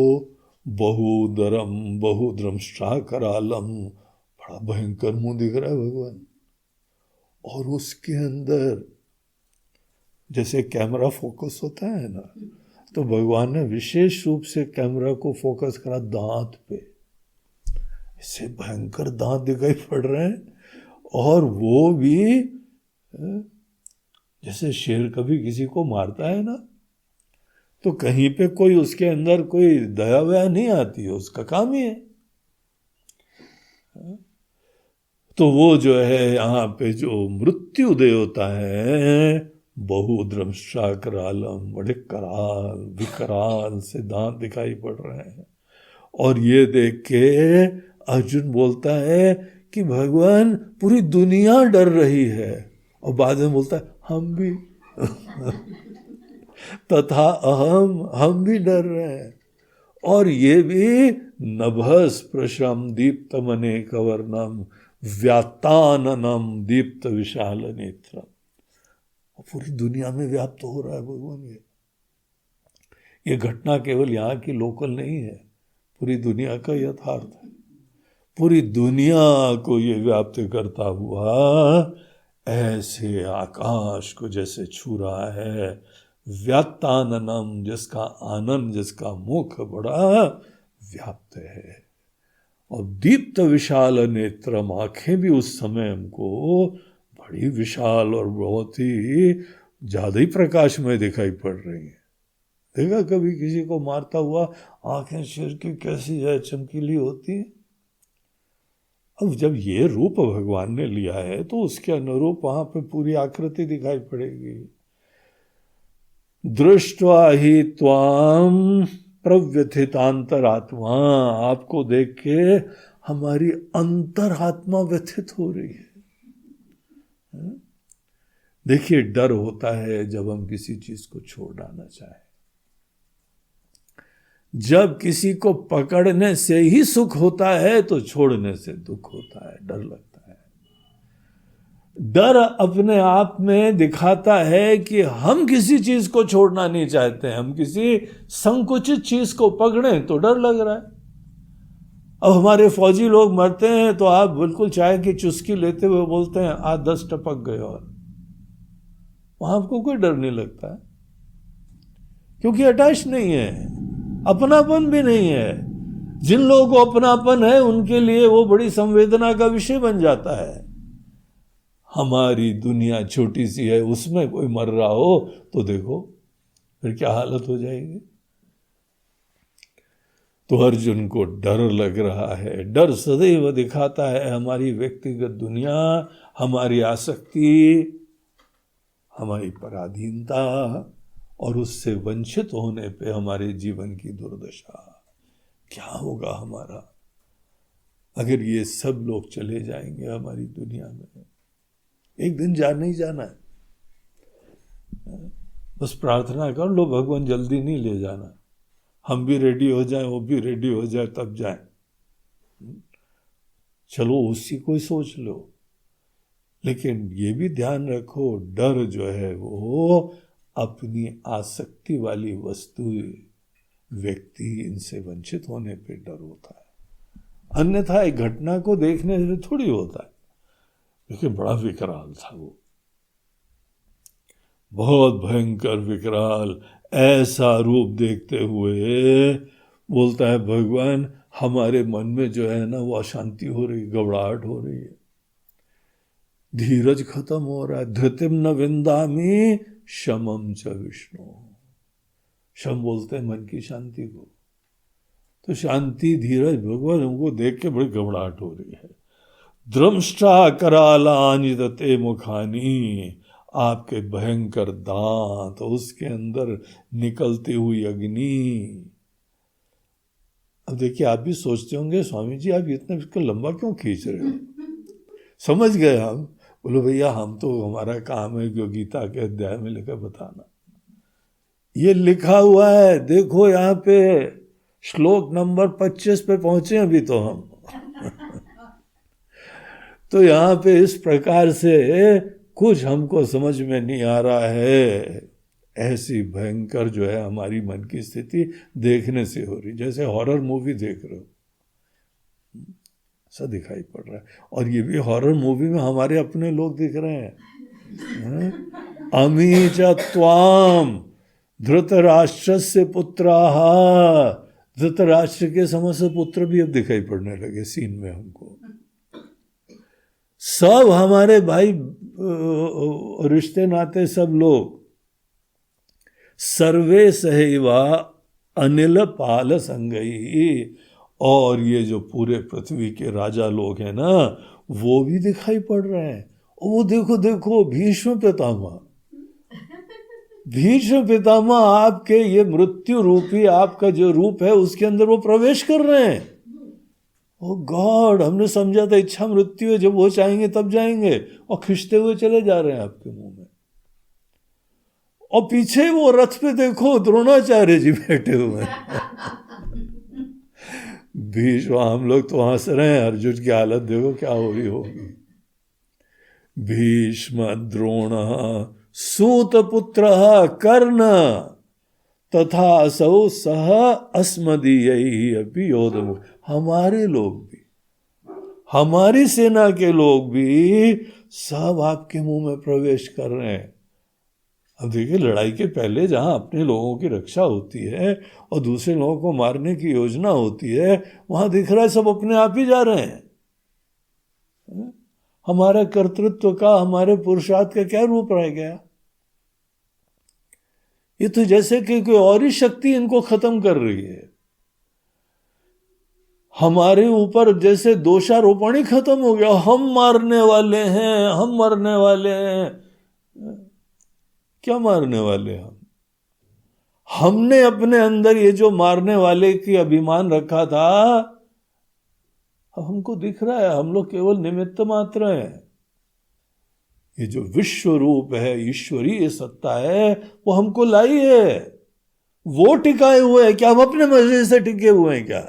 बहुदरम बहुद्रंष्टा करालम, बड़ा भयंकर मुंह दिख रहा है भगवान। और उसके अंदर जैसे कैमरा फोकस होता है ना, तो भगवान ने विशेष रूप से कैमरा को फोकस करा दांत पे। इससे भयंकर दांत दिखाई पड़ रहे हैं। और वो भी जैसे शेर कभी किसी को मारता है ना, तो कहीं पे कोई उसके अंदर कोई दया वया नहीं आती है, उसका काम ही है। तो वो जो है यहाँ पे जो मृत्यु देवता है, बहुद्रंष्टा करालम, बड़े कराल विकराल से दांत दिखाई पड़ रहे हैं। और ये देख के अर्जुन बोलता है कि भगवान पूरी दुनिया डर रही है। और बाद में बोलता है हम भी तथा अहम, हम भी डर रहे हैं। और ये भी नभस प्रशम दीप्त मने कवर्णम व्याताननम दीप्त विशाल नेत्रम। पूरी दुनिया में व्याप्त हो रहा है भगवान। ये घटना केवल यहाँ की लोकल नहीं है, पूरी दुनिया का यथार्थ है। पूरी दुनिया को ये व्याप्त करता हुआ ऐसे आकाश को जैसे छू रहा है। व्याताननम, जिसका आनंद, जिसका मुख बड़ा व्याप्त है। और दीप्त विशाल नेत्रम, आंखें भी उस समय हमको बड़ी विशाल और बहुत ही ज्यादा ही प्रकाशमय दिखाई पड़ रही है। देखा कभी किसी को मारता हुआ आंखें शेर की कैसी है, चमकीली होती है। अब जब ये रूप भगवान ने लिया है तो उसके अनुरूप वहां पे पूरी आकृति दिखाई पड़ेगी। दृष्ट्वा ही त्वाम प्रव्यथितांतरात्मा, आपको देख के हमारी अंतरात्मा व्यथित हो रही है। देखिए, डर होता है जब हम किसी चीज को छोड़ डालना चाहें। जब किसी को पकड़ने से ही सुख होता है तो छोड़ने से दुख होता है, डर लगता है। डर अपने आप में दिखाता है कि हम किसी चीज को छोड़ना नहीं चाहते हैं, हम किसी संकुचित चीज को पकड़े तो डर लग रहा है। अब हमारे फौजी लोग मरते हैं तो आप बिल्कुल चाय की चुस्की लेते हुए बोलते हैं आज 10 टपक गए, और वहां आपको कोई डर नहीं लगता है, क्योंकि अटैच नहीं है, अपनापन भी नहीं है। जिन लोगों को अपनापन है उनके लिए वो बड़ी संवेदना का विषय बन जाता है। हमारी दुनिया छोटी सी है, उसमें कोई मर रहा हो तो देखो फिर क्या हालत हो जाएगी। तो अर्जुन को डर लग रहा है। डर सदैव दिखाता है हमारी व्यक्तिगत दुनिया, हमारी आसक्ति, हमारी पराधीनता, और उससे वंचित होने पे हमारे जीवन की दुर्दशा। क्या होगा हमारा अगर ये सब लोग चले जाएंगे हमारी दुनिया में? एक दिन जाना ही जाना है। बस प्रार्थना कर लो भगवान जल्दी नहीं ले जाना, हम भी रेडी हो जाएं, वो भी रेडी हो जाए तब जाएं। चलो उसी को ही सोच लो। लेकिन ये भी ध्यान रखो, डर जो है वो अपनी आसक्ति वाली वस्तु, व्यक्ति, इनसे वंचित होने पे डर होता है। अन्यथा एक घटना को देखने से थोड़ी होता है। लेकिन बड़ा विकराल था वो, बहुत भयंकर विकराल। ऐसा रूप देखते हुए बोलता है भगवान हमारे मन में जो है ना वो अशांति हो रही, घबराहट हो रही है, धीरज खत्म हो रहा है। धृतिम न विंदामि शमम च विष्णु। शम बोलते हैं मन की शांति को। तो शांति, धीरज, भगवान हमको देख के बड़ी घबराहट हो रही है। द्रंष्टा करालानिदते मुखानी, आपके भयंकर दांत, उसके अंदर निकलती हुई अग्नि, अब देखिए, आप भी सोचते होंगे स्वामी जी आप इतना इसको लंबा क्यों खींच रहे हो। समझ गए हम। बोलो भैया हम तो, हमारा काम है जो गीता के अध्याय में लिखा बताना। ये लिखा हुआ है, देखो यहाँ पे श्लोक नंबर 25 पे पहुंचे अभी तो हम। तो यहाँ पे इस प्रकार से कुछ हमको समझ में नहीं आ रहा है। ऐसी भयंकर जो है हमारी मन की स्थिति देखने से हो रही, जैसे हॉरर मूवी देख रहे हो, ऐसा दिखाई पड़ रहा है। और ये भी हॉरर मूवी में हमारे अपने लोग दिख रहे हैं। अमी च त्वाम धृतराष्ट्रस्य पुत्राः, धृतराष्ट्र के समस्त पुत्र भी अब दिखाई पड़ने लगे सीन में हमको। सब हमारे भाई रिश्ते नाते सब लोग, सर्वे सहैवा अनिल पाल संगई। और ये जो पूरे पृथ्वी के राजा लोग हैं ना, वो भी दिखाई पड़ रहे हैं। और वो देखो देखो भीष्म पितामह, भीष्म पितामह आपके ये मृत्यु रूपी आपका जो रूप है उसके अंदर वो प्रवेश कर रहे हैं। ओ गॉड, हमने समझा था इच्छा मृत्यु है, जब वो चाहेंगे तब जाएंगे, और खिंचते हुए चले जा रहे हैं आपके मुंह में। और पीछे वो रथ पे देखो द्रोणाचार्य जी बैठे हुए हैं। भीष्म, हम लोग तो हंस रहे हैं, अर्जुन की हालत देखो क्या हो रही होगी। भीष्म द्रोण सूत पुत्र कर्ण तथा असौ सह अस्मदीय अपि योधमुख। हमारे लोग भी, हमारी सेना के लोग भी सब आपके मुंह में प्रवेश कर रहे हैं। अब देखिए, लड़ाई के पहले जहां अपने लोगों की रक्षा होती है और दूसरे लोगों को मारने की योजना होती है, वहां दिख रहा है सब अपने आप ही जा रहे हैं। हमारा कर्तृत्व का, हमारे पुरुषार्थ का क्या रूप रह गया। ये तो जैसे कि कोई और ही शक्ति इनको खत्म कर रही है। हमारे ऊपर जैसे दोषारोपण ही खत्म हो गया, हम मारने वाले हैं, हम मरने वाले हैं। क्या मारने वाले हम? हमने अपने अंदर ये जो मारने वाले की अभिमान रखा था, अब हमको दिख रहा है हम लोग केवल निमित्त मात्र हैं। ये जो विश्व रूप है, ईश्वरीय सत्ता है, वो हमको लाई है। वो टिकाए हुए हैं क्या? हम अपने मर्जी से टिके हुए हैं क्या?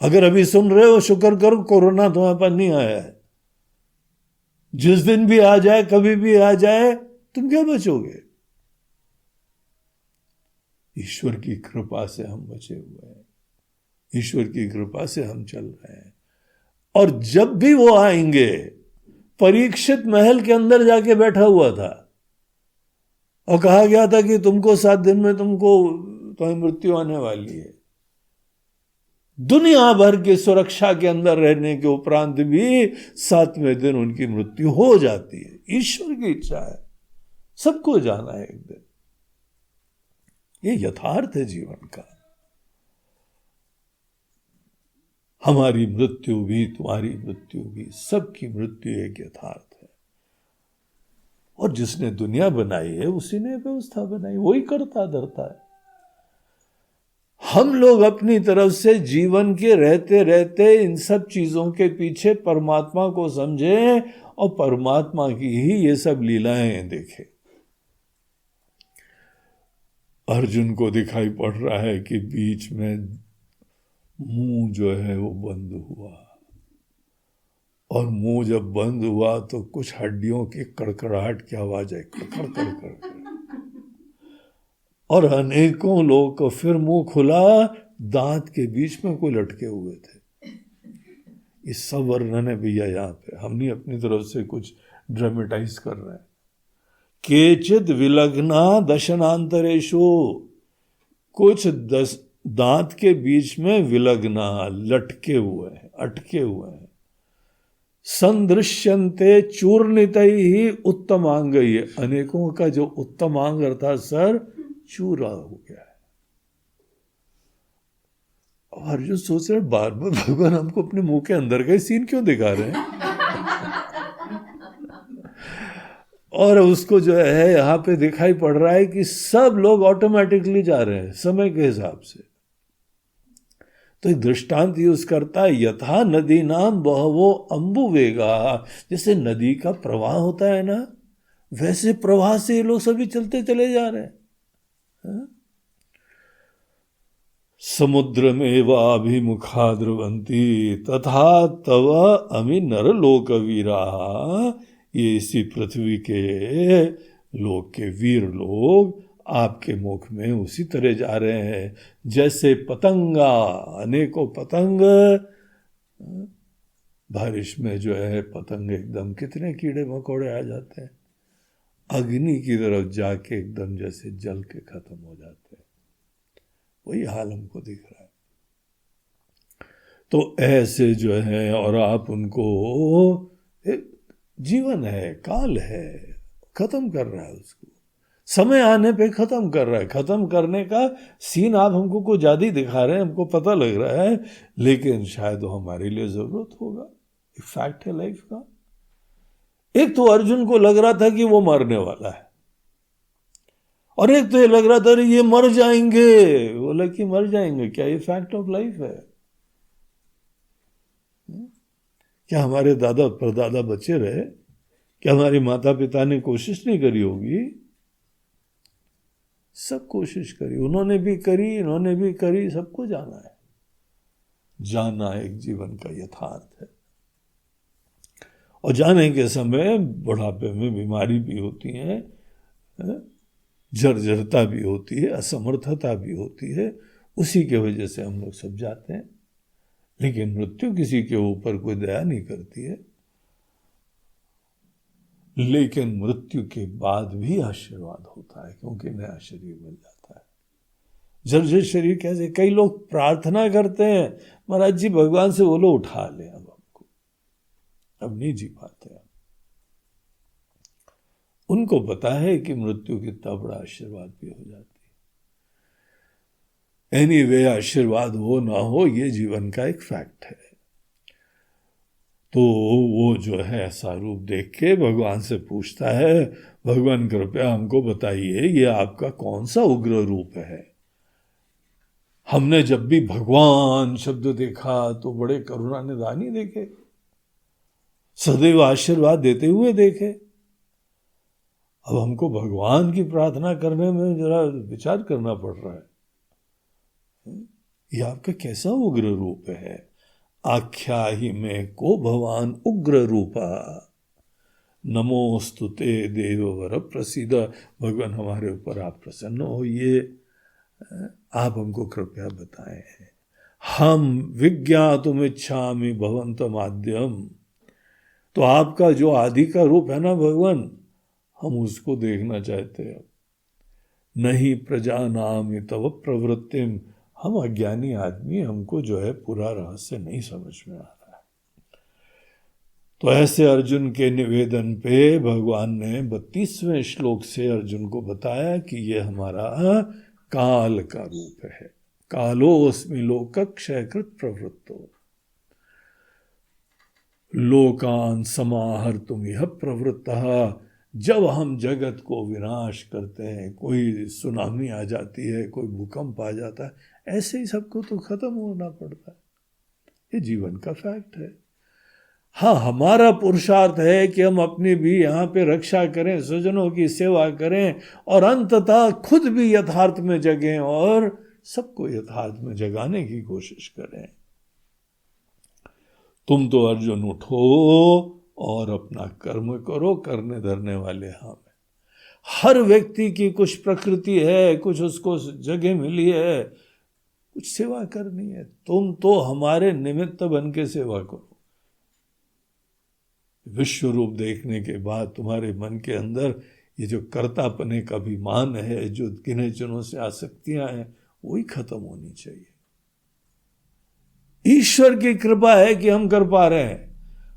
अगर अभी सुन रहे हो, शुक्र करो कोरोना तुम्हारे पास नहीं आया है। जिस दिन भी आ जाए, कभी भी आ जाए, तुम क्या बचोगे? ईश्वर की कृपा से हम बचे हुए हैं, ईश्वर की कृपा से हम चल रहे हैं। और जब भी वो आएंगे, परीक्षित महल के अंदर जाके बैठा हुआ था और कहा गया था कि तुमको 7 दिन में तुम्हारी मृत्यु आने वाली है। दुनिया भर की सुरक्षा के अंदर रहने के उपरांत भी 7वें दिन उनकी मृत्यु हो जाती है। ईश्वर की इच्छा है, सबको जाना है एक दिन। ये यथार्थ है जीवन का। हमारी मृत्यु भी, तुम्हारी मृत्यु भी, सबकी मृत्यु एक यथार्थ है। और जिसने दुनिया बनाई है उसी ने व्यवस्था बनाई, वही करता धरता है। हम लोग अपनी तरफ से जीवन के रहते रहते इन सब चीजों के पीछे परमात्मा को समझें और परमात्मा की ही ये सब लीलाएं देखें। अर्जुन को दिखाई पड़ रहा है कि बीच में मुंह जो है वो बंद हुआ, और मुंह जब बंद हुआ तो कुछ हड्डियों की कड़कड़ाहट की आवाज है, कड़कड़ कड़कड़। और अनेकों लोगों को फिर मुंह खुला, दांत के बीच में कोई लटके हुए थे। ये सब वर्णन है भैया यहाँ पे, हम नहीं अपनी तरफ से कुछ ड्रामेटाइज कर रहे हैं। केचिद विलग्ना दशनांतरेशु, कुछ दांत के बीच में विलग्ना, लटके हुए हैं, अटके हुए हैं। संदृश्यन्ते चूर्णितैहि उत्तमांगैहि, अनेकों का जो उत्तमांग अर्थात सर चूरा हो गया है। और अर्जुन सोच रहे बार बार भगवान हमको अपने मुंह के अंदर का सीन क्यों दिखा रहे हैं। और उसको जो है यहाँ पे दिखाई पड़ रहा है कि सब लोग ऑटोमेटिकली जा रहे हैं समय के हिसाब से। तो एक दृष्टांत यूज करता है, यथा नदी नाम बहवो अम्बु वेगा, जैसे नदी का प्रवाह होता है ना, वैसे प्रवाह से ये लोग सभी चलते चले जा रहे हैं। समुद्र में वाभिमुखा द्रवंती तथा तव अमि नरलोक वीरा, ये इसी पृथ्वी के लोक के वीर लोग आपके मुख में उसी तरह जा रहे हैं जैसे पतंगा, अनेकों पतंग। बारिश में जो है पतंग एकदम कितने कीड़े मकोड़े आ जाते हैं, अग्नि की तरफ जाके एकदम जैसे जल के खत्म हो जाते हैं। वही हाल हमको दिख रहा है। तो ऐसे जो है, और आप उनको, जीवन है, काल है, खत्म कर रहा है उसको, समय आने पे खत्म कर रहा है। खत्म करने का सीन आप हमको कुछ ज्यादा ही दिखा रहे हैं, हमको पता लग रहा है, लेकिन शायद वो हमारे लिए जरूरत होगा। एक फैक्ट है लाइफ का। एक तो अर्जुन को लग रहा था कि वो मरने वाला है, और एक तो ये लग रहा था अरे ये मर जाएंगे। बोला कि मर जाएंगे क्या, ये फैक्ट ऑफ लाइफ है। क्या हमारे दादा परदादा बचे रहे? क्या हमारे माता पिता ने कोशिश नहीं करी होगी? सब कोशिश करी, उन्होंने भी करी, इन्होंने भी करी, सबको जाना है। जाना एक जीवन का यथार्थ है। और जाने के समय बुढ़ापे में बीमारी भी होती है, जर्जरता भी होती है, असमर्थता भी होती है। उसी के वजह से हम लोग सब जाते हैं। लेकिन मृत्यु किसी के ऊपर कोई दया नहीं करती है। लेकिन मृत्यु के बाद भी आशीर्वाद होता है, क्योंकि नया शरीर मिल जाता है। जर्जर शरीर कैसे, कई लोग प्रार्थना करते हैं महाराज जी भगवान से बोलो उठा ले, अब हमको, अब नहीं जी पाते हैं। उनको पता है कि मृत्यु कितना बड़ा आशीर्वाद भी हो जाती है। एनीवे, आशीर्वाद हो ना हो, ये जीवन का एक फैक्ट है। तो वो जो है ऐसा रूप देख के भगवान से पूछता है, भगवान कृपया हमको बताइए ये आपका कौन सा उग्र रूप है। हमने जब भी भगवान शब्द देखा तो बड़े करुणा निधानी देखे, सदैव आशीर्वाद देते हुए देखे। अब हमको भगवान की प्रार्थना करने में जरा विचार करना पड़ रहा है। ये आपका कैसा उग्र रूप है? आख्या ही में को भगवान उग्र रूपा, नमोस्तुते देववर प्रसीद। भगवान हमारे ऊपर आप प्रसन्न होइए, आप हमको कृपया बताएं। हम विज्ञातुम इच्छामि भवंत माध्यम, तो आपका जो आदि का रूप है ना भगवान, हम उसको देखना चाहते हैं। नहीं प्रजानामि तव प्रवृत्तिम, हम अज्ञानी आदमी, हमको जो है पूरा रहस्य नहीं समझ में आ रहा है। तो ऐसे अर्जुन के निवेदन पे भगवान ने 32वें श्लोक से अर्जुन को बताया कि ये हमारा काल का रूप है। कालोस्मि लोक क्षयकृत प्रवृत्तो, लोकान समाहर्तुम यह प्रवृत्तः। जब हम जगत को विनाश करते हैं, कोई सुनामी आ जाती है, कोई भूकंप आ जाता है, ऐसे ही सबको तो खत्म होना पड़ता है। ये जीवन का फैक्ट है। हाँ, हमारा पुरुषार्थ है कि हम अपनी भी यहाँ पे रक्षा करें, स्वजनों की सेवा करें, और अंततः खुद भी यथार्थ में जगें और सबको यथार्थ में जगाने की कोशिश करें। तुम तो अर्जुन उठो और अपना कर्म करो, करने धरने वाले हम हैं। हर व्यक्ति की कुछ प्रकृति है, कुछ उसको जगह मिली है, कुछ सेवा करनी है। तुम तो हमारे निमित्त बन के सेवा करो। विश्व रूप देखने के बाद तुम्हारे मन के अंदर ये जो कर्तापने का अभिमान है, जो गिने चुनों से आसक्तियां हैं, वही खत्म होनी चाहिए। ईश्वर की कृपा है कि हम कर पा रहे हैं,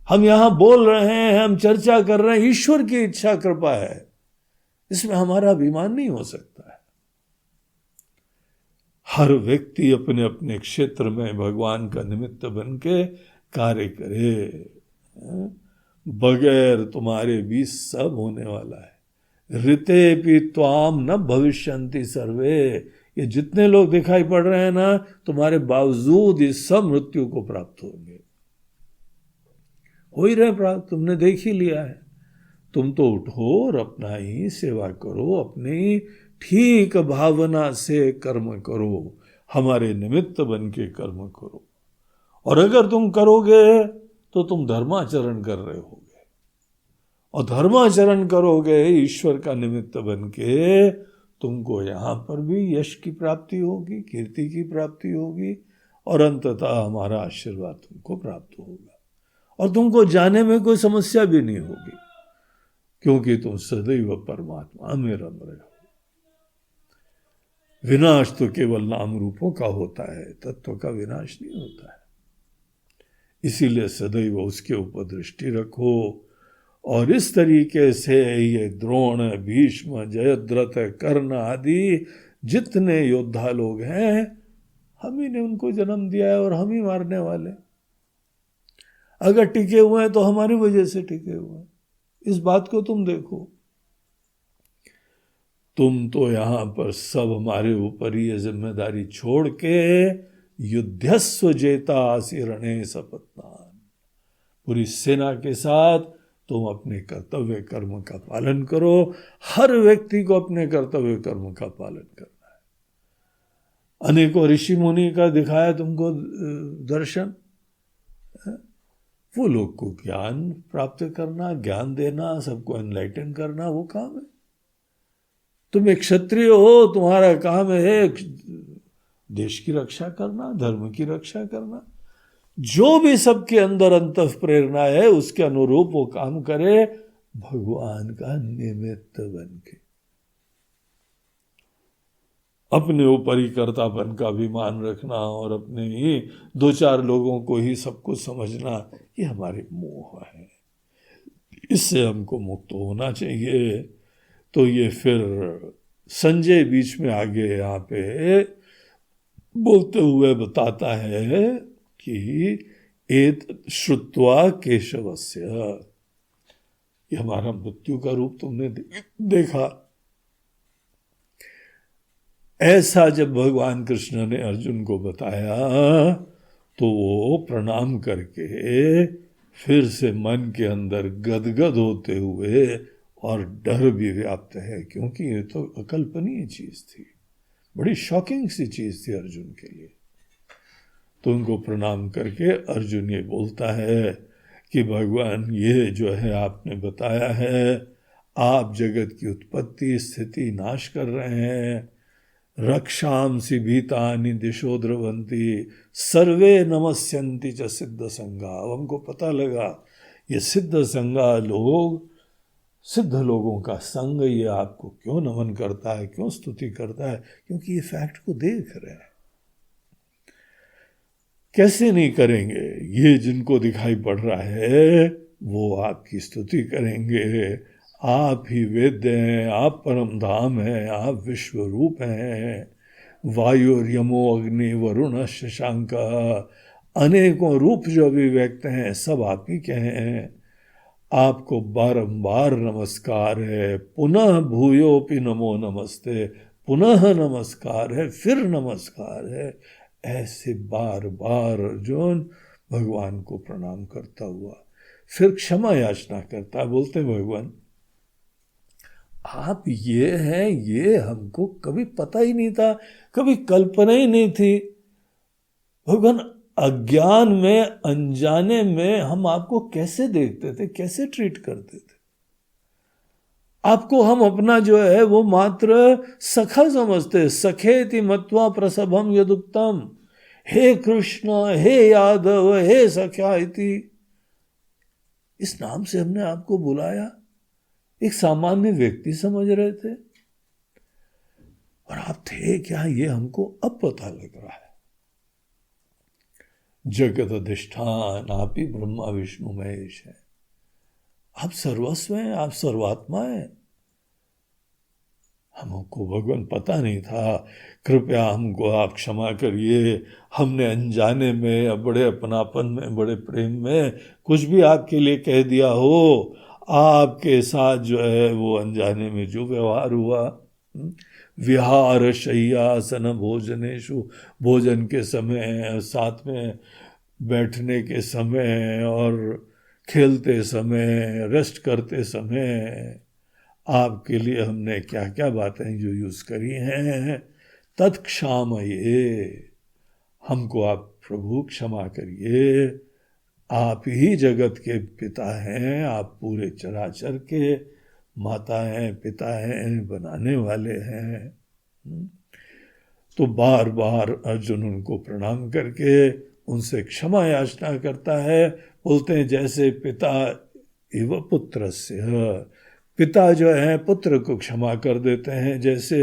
हम यहां बोल रहे हैं, हम चर्चा कर रहे हैं, ईश्वर की इच्छा कृपा है। इसमें हमारा अभिमान नहीं हो सकता है। हर व्यक्ति अपने अपने क्षेत्र में भगवान का निमित्त बन के कार्य करे। बगैर तुम्हारे भी सब होने वाला है। ऋते भी त्वाम न भविष्यन्ति सर्वे, ये जितने लोग दिखाई पड़ रहे हैं ना, तुम्हारे बावजूद इस सब मृत्यु को प्राप्त होंगे, हो ही रहे प्राप्त, तुमने देख ही लिया है। तुम तो उठो और अपना ही सेवा करो, अपनी ठीक भावना से कर्म करो, हमारे निमित्त बन के कर्म करो। और अगर तुम करोगे तो तुम धर्माचरण कर रहे होगे, और धर्माचरण करोगे ईश्वर का निमित्त बन के, तुमको यहाँ पर भी यश की प्राप्ति होगी, कीर्ति की प्राप्ति होगी, और अंततः हमारा आशीर्वाद तुमको प्राप्त होगा। और तुमको जाने में कोई समस्या भी नहीं होगी, क्योंकि तुम सदैव परमात्मा में रम रहे हो। विनाश तो केवल नाम रूपों का होता है, तत्व का विनाश नहीं होता है। इसीलिए सदैव उसके ऊपर दृष्टि रखो। और इस तरीके से ये द्रोण, भीष्म, जयद्रथ, कर्ण आदि जितने योद्धा लोग हैं, हम ही ने उनको जन्म दिया है और हम ही मारने वाले। अगर टिके हुए हैं तो हमारी वजह से टिके हुए हैं। इस बात को तुम देखो। तुम तो यहां पर सब हमारे ऊपर ये जिम्मेदारी छोड़ के युद्धस्व जेता आसिरणे सपत्नान, पूरी सेना के साथ तुम अपने कर्तव्य कर्म का पालन करो। हर व्यक्ति को अपने कर्तव्य कर्म का पालन करना है। अनेकों ऋषि मुनि का दिखाया तुमको दर्शन, वो लोग को ज्ञान प्राप्त करना, ज्ञान देना, सबको एनलाइटन करना, वो काम है। तुम एक क्षत्रिय हो, तुम्हारा काम है देश की रक्षा करना, धर्म की रक्षा करना। जो भी सबके अंदर अंतः प्रेरणा है उसके अनुरूप वो काम करे, भगवान का निमित्त बन के। अपने ऊपर ही कर्तापन का अभिमान रखना और अपने ही दो चार लोगों को ही सब कुछ समझना, ये हमारे मोह है। इससे हमको मुक्त होना चाहिए। तो ये फिर संजय बीच में आगे यहाँ पे बोलते हुए बताता है कि एत श्रुत्वा केशवस्य, ये हमारा मृत्यु का रूप तुमने देखा। ऐसा जब भगवान कृष्ण ने अर्जुन को बताया तो वो प्रणाम करके फिर से मन के अंदर गदगद होते हुए, और डर भी व्याप्त है, क्योंकि ये तो अकल्पनीय चीज थी, बड़ी शॉकिंग सी चीज थी अर्जुन के लिए। तो उनको प्रणाम करके अर्जुन ये बोलता है कि भगवान, ये जो है आपने बताया है, आप जगत की उत्पत्ति स्थिति नाश कर रहे हैं। रक्षांसि भीतानि दिशो द्रवंती सर्वे नमस्यन्ति च सिद्ध संगा। हमको पता लगा ये सिद्ध संगा लोग, सिद्ध लोगों का संग, ये आपको क्यों नमन करता है, क्यों स्तुति करता है, क्योंकि ये फैक्ट को देख रहे हैं। कैसे नहीं करेंगे? ये जिनको दिखाई पड़ रहा है वो आपकी स्तुति करेंगे। आप ही वेद्य हैं, आप परम धाम हैं, आप विश्व रूप हैं। वायु यमो अग्नि वरुण शशांक, अनेकों रूप जो भी व्यक्त हैं सब आप ही के हैं। आपको बारंबार नमस्कार है, पुनः भूयोपि नमो नमस्ते, पुनः नमस्कार है, फिर नमस्कार है। ऐसे बार बार अर्जुन भगवान को प्रणाम करता हुआ फिर क्षमा याचना करता, बोलते भगवान आप ये हैं, ये हमको कभी पता ही नहीं था, कभी कल्पना ही नहीं थी। भगवान अज्ञान में, अनजाने में हम आपको कैसे देखते थे, कैसे ट्रीट करते थे। आपको हम अपना जो है वो मात्र सखा समझते, सखेति मत्वा प्रसभम यदुक्तम, हे कृष्ण, हे यादव, हे सख्या इति, इस नाम से हमने आपको बुलाया। एक सामान्य व्यक्ति समझ रहे थे और आप थे क्या, ये हमको अब पता लग रहा है। जगत अधिष्ठान आप ही ब्रह्मा विष्णु महेश है, आप सर्वस्व हैं, आप सर्वात्मा हैं। हमको भगवान पता नहीं था, कृपया हमको आप क्षमा करिए। हमने अनजाने में, बड़े अपनापन में, बड़े प्रेम में कुछ भी आपके लिए कह दिया हो। आपके साथ जो है वो अनजाने में जो व्यवहार हुआ विहार शय्यासन भोजनेषु, भोजन के समय, साथ में बैठने के समय और खेलते समय, रेस्ट करते समय आपके लिए हमने क्या क्या बातें जो यूज करी हैं, तत्क्षामये, हमको आप प्रभु क्षमा करिए। आप ही जगत के पिता हैं, आप पूरे चराचर के माता हैं, पिता हैं, बनाने वाले हैं। तो बार बार अर्जुन उनको प्रणाम करके उनसे क्षमा याचना करता है। बोलते हैं जैसे पिता इव पुत्रस्य, पिता जो है पुत्र को क्षमा कर देते हैं, जैसे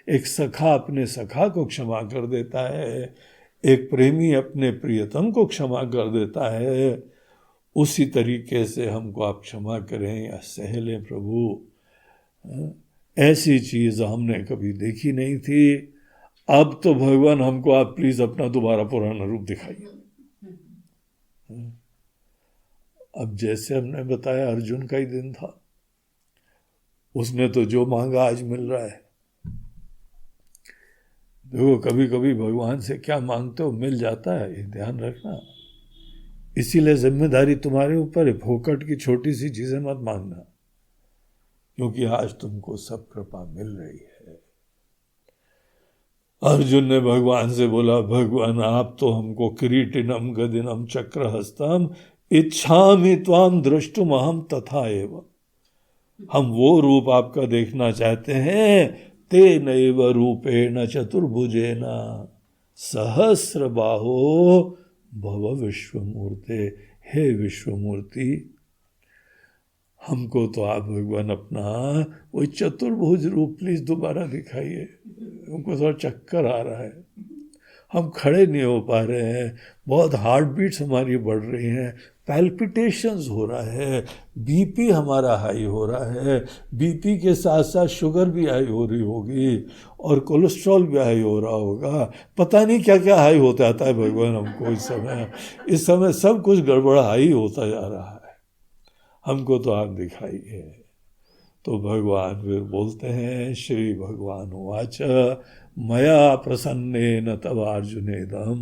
एक सखा अपने सखा को क्षमा कर देता है, एक प्रेमी अपने प्रियतम को क्षमा कर देता है, उसी तरीके से हमको आप क्षमा करें या सह लें प्रभु। ऐसी चीज हमने कभी देखी नहीं थी। अब तो भगवान हमको आप प्लीज अपना दोबारा पुराना रूप दिखाइए। अब जैसे हमने बताया अर्जुन का ही दिन था, उसने तो जो मांगा आज मिल रहा है। देखो कभी कभी भगवान से क्या मांगते हो मिल जाता है, ये ध्यान रखना। इसीलिए जिम्मेदारी तुम्हारे ऊपर है, फोकट की छोटी सी चीजें मत मांगना, क्योंकि आज तुमको सब कृपा मिल रही है। अर्जुन ने भगवान से बोला, भगवान आप तो हमको किरीटिनम गदिनम चक्रहस्तम इच्छामि त्वाम द्रष्टुम अहम तथा एव, हम वो रूप आपका देखना चाहते हैं। तेनैव रूपेण चतुर्भुजेन सहस्रबाहो भव विश्वमूर्ते, हे विश्वमूर्ति हमको तो आप भगवान अपना वो चतुर्भुज रूप प्लीज दोबारा दिखाइए। हमको थोड़ा चक्कर आ रहा है, हम खड़े नहीं हो पा रहे हैं, बहुत हार्ट बीट्स हमारी बढ़ रही हैं, पैल्पिटेशंस हो रहा है, बीपी हमारा हाई हो रहा है, बीपी के साथ साथ शुगर भी हाई हो रही होगी और कोलेस्ट्रॉल भी हाई हो रहा होगा, पता नहीं क्या क्या हाई होता आता है भगवान हमको। इस समय सब कुछ गड़बड़ हाई होता जा रहा है, हमको तो आप दिखाइए। तो भगवान फिर बोलते हैं, श्री भगवान वाच मया प्रसन्नेन तव अर्जुनेदम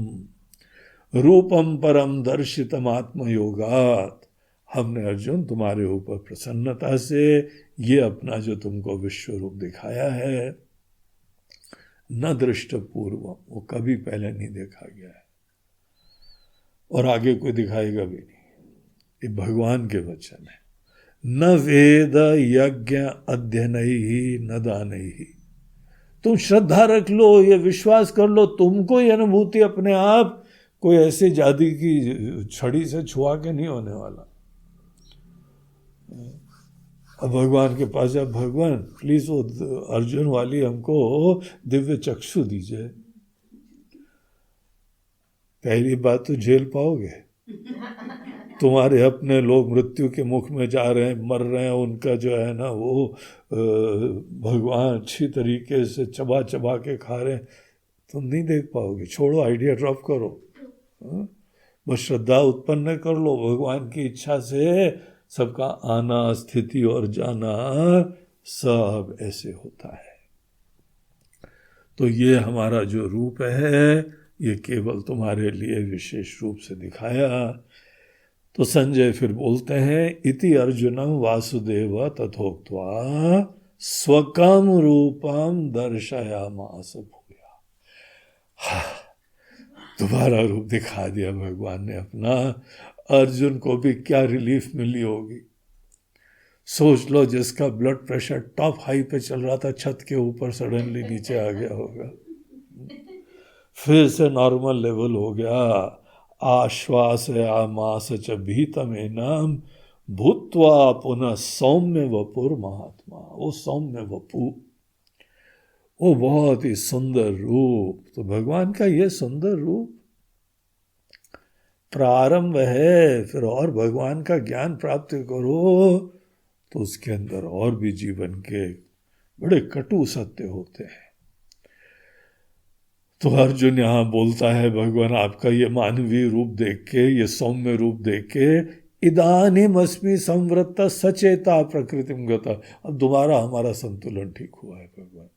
रूपम परम दर्शितम आत्मयोगात, हमने अर्जुन तुम्हारे ऊपर प्रसन्नता से ये अपना जो तुमको विश्व रूप दिखाया है, न दृष्ट पूर्व, वो कभी पहले नहीं देखा गया है और आगे कोई दिखाएगा भी नहीं। ये भगवान के वचन है। न वेद यज्ञ अध्ययन ही न दान ही, तुम श्रद्धा रख लो, ये विश्वास कर लो, तुमको ये अनुभूति अपने आप कोई ऐसे जादू की छड़ी से छुआ के नहीं होने वाला। अब भगवान के पास जाए, भगवान प्लीज वो अर्जुन वाली हमको दिव्य चक्षु दीजिए। पहली बात तो झेल पाओगे? तुम्हारे अपने लोग मृत्यु के मुख में जा रहे हैं, मर रहे हैं, उनका जो है ना वो भगवान अच्छी तरीके से चबा चबा के खा रहे हैं, तुम नहीं देख पाओगे। छोड़ो, आइडिया ड्रॉप करो, बस श्रद्धा उत्पन्न कर लो। भगवान की इच्छा से सबका आना, स्थिति और जाना सब ऐसे होता है। तो ये हमारा जो रूप है, ये केवल तुम्हारे लिए विशेष रूप से दिखाया। तो संजय फिर बोलते हैं, इति अर्जुनम वासुदेव तथोक्त्वा स्वकम रूपम दर्शयामास भूया। दोबारा रूप दिखा दिया भगवान ने अपना। अर्जुन को भी क्या रिलीफ मिली होगी। सोच लो, जिसका ब्लड प्रेशर टॉप हाई पे चल रहा था, छत के ऊपर सडनली नीचे आ गया होगा, फिर से नॉर्मल लेवल हो गया। आश्वासयामास च भीतमेनाम भूत्वा पुनः सौम्य वपुर महात्मा। वो सौम्य वपु, वो बहुत ही सुंदर रूप। तो भगवान का ये सुंदर रूप प्रारंभ है, फिर और भगवान का ज्ञान प्राप्त करो तो उसके अंदर और भी जीवन के बड़े कटु सत्य होते हैं। तो अर्जुन यहाँ बोलता है, भगवान आपका ये मानवीय रूप देख के, ये सौम्य रूप देख के, इदानीम अस्मि संवृत्त सचेता प्रकृतिम गता, अब दोबारा हमारा संतुलन ठीक हुआ है भगवान।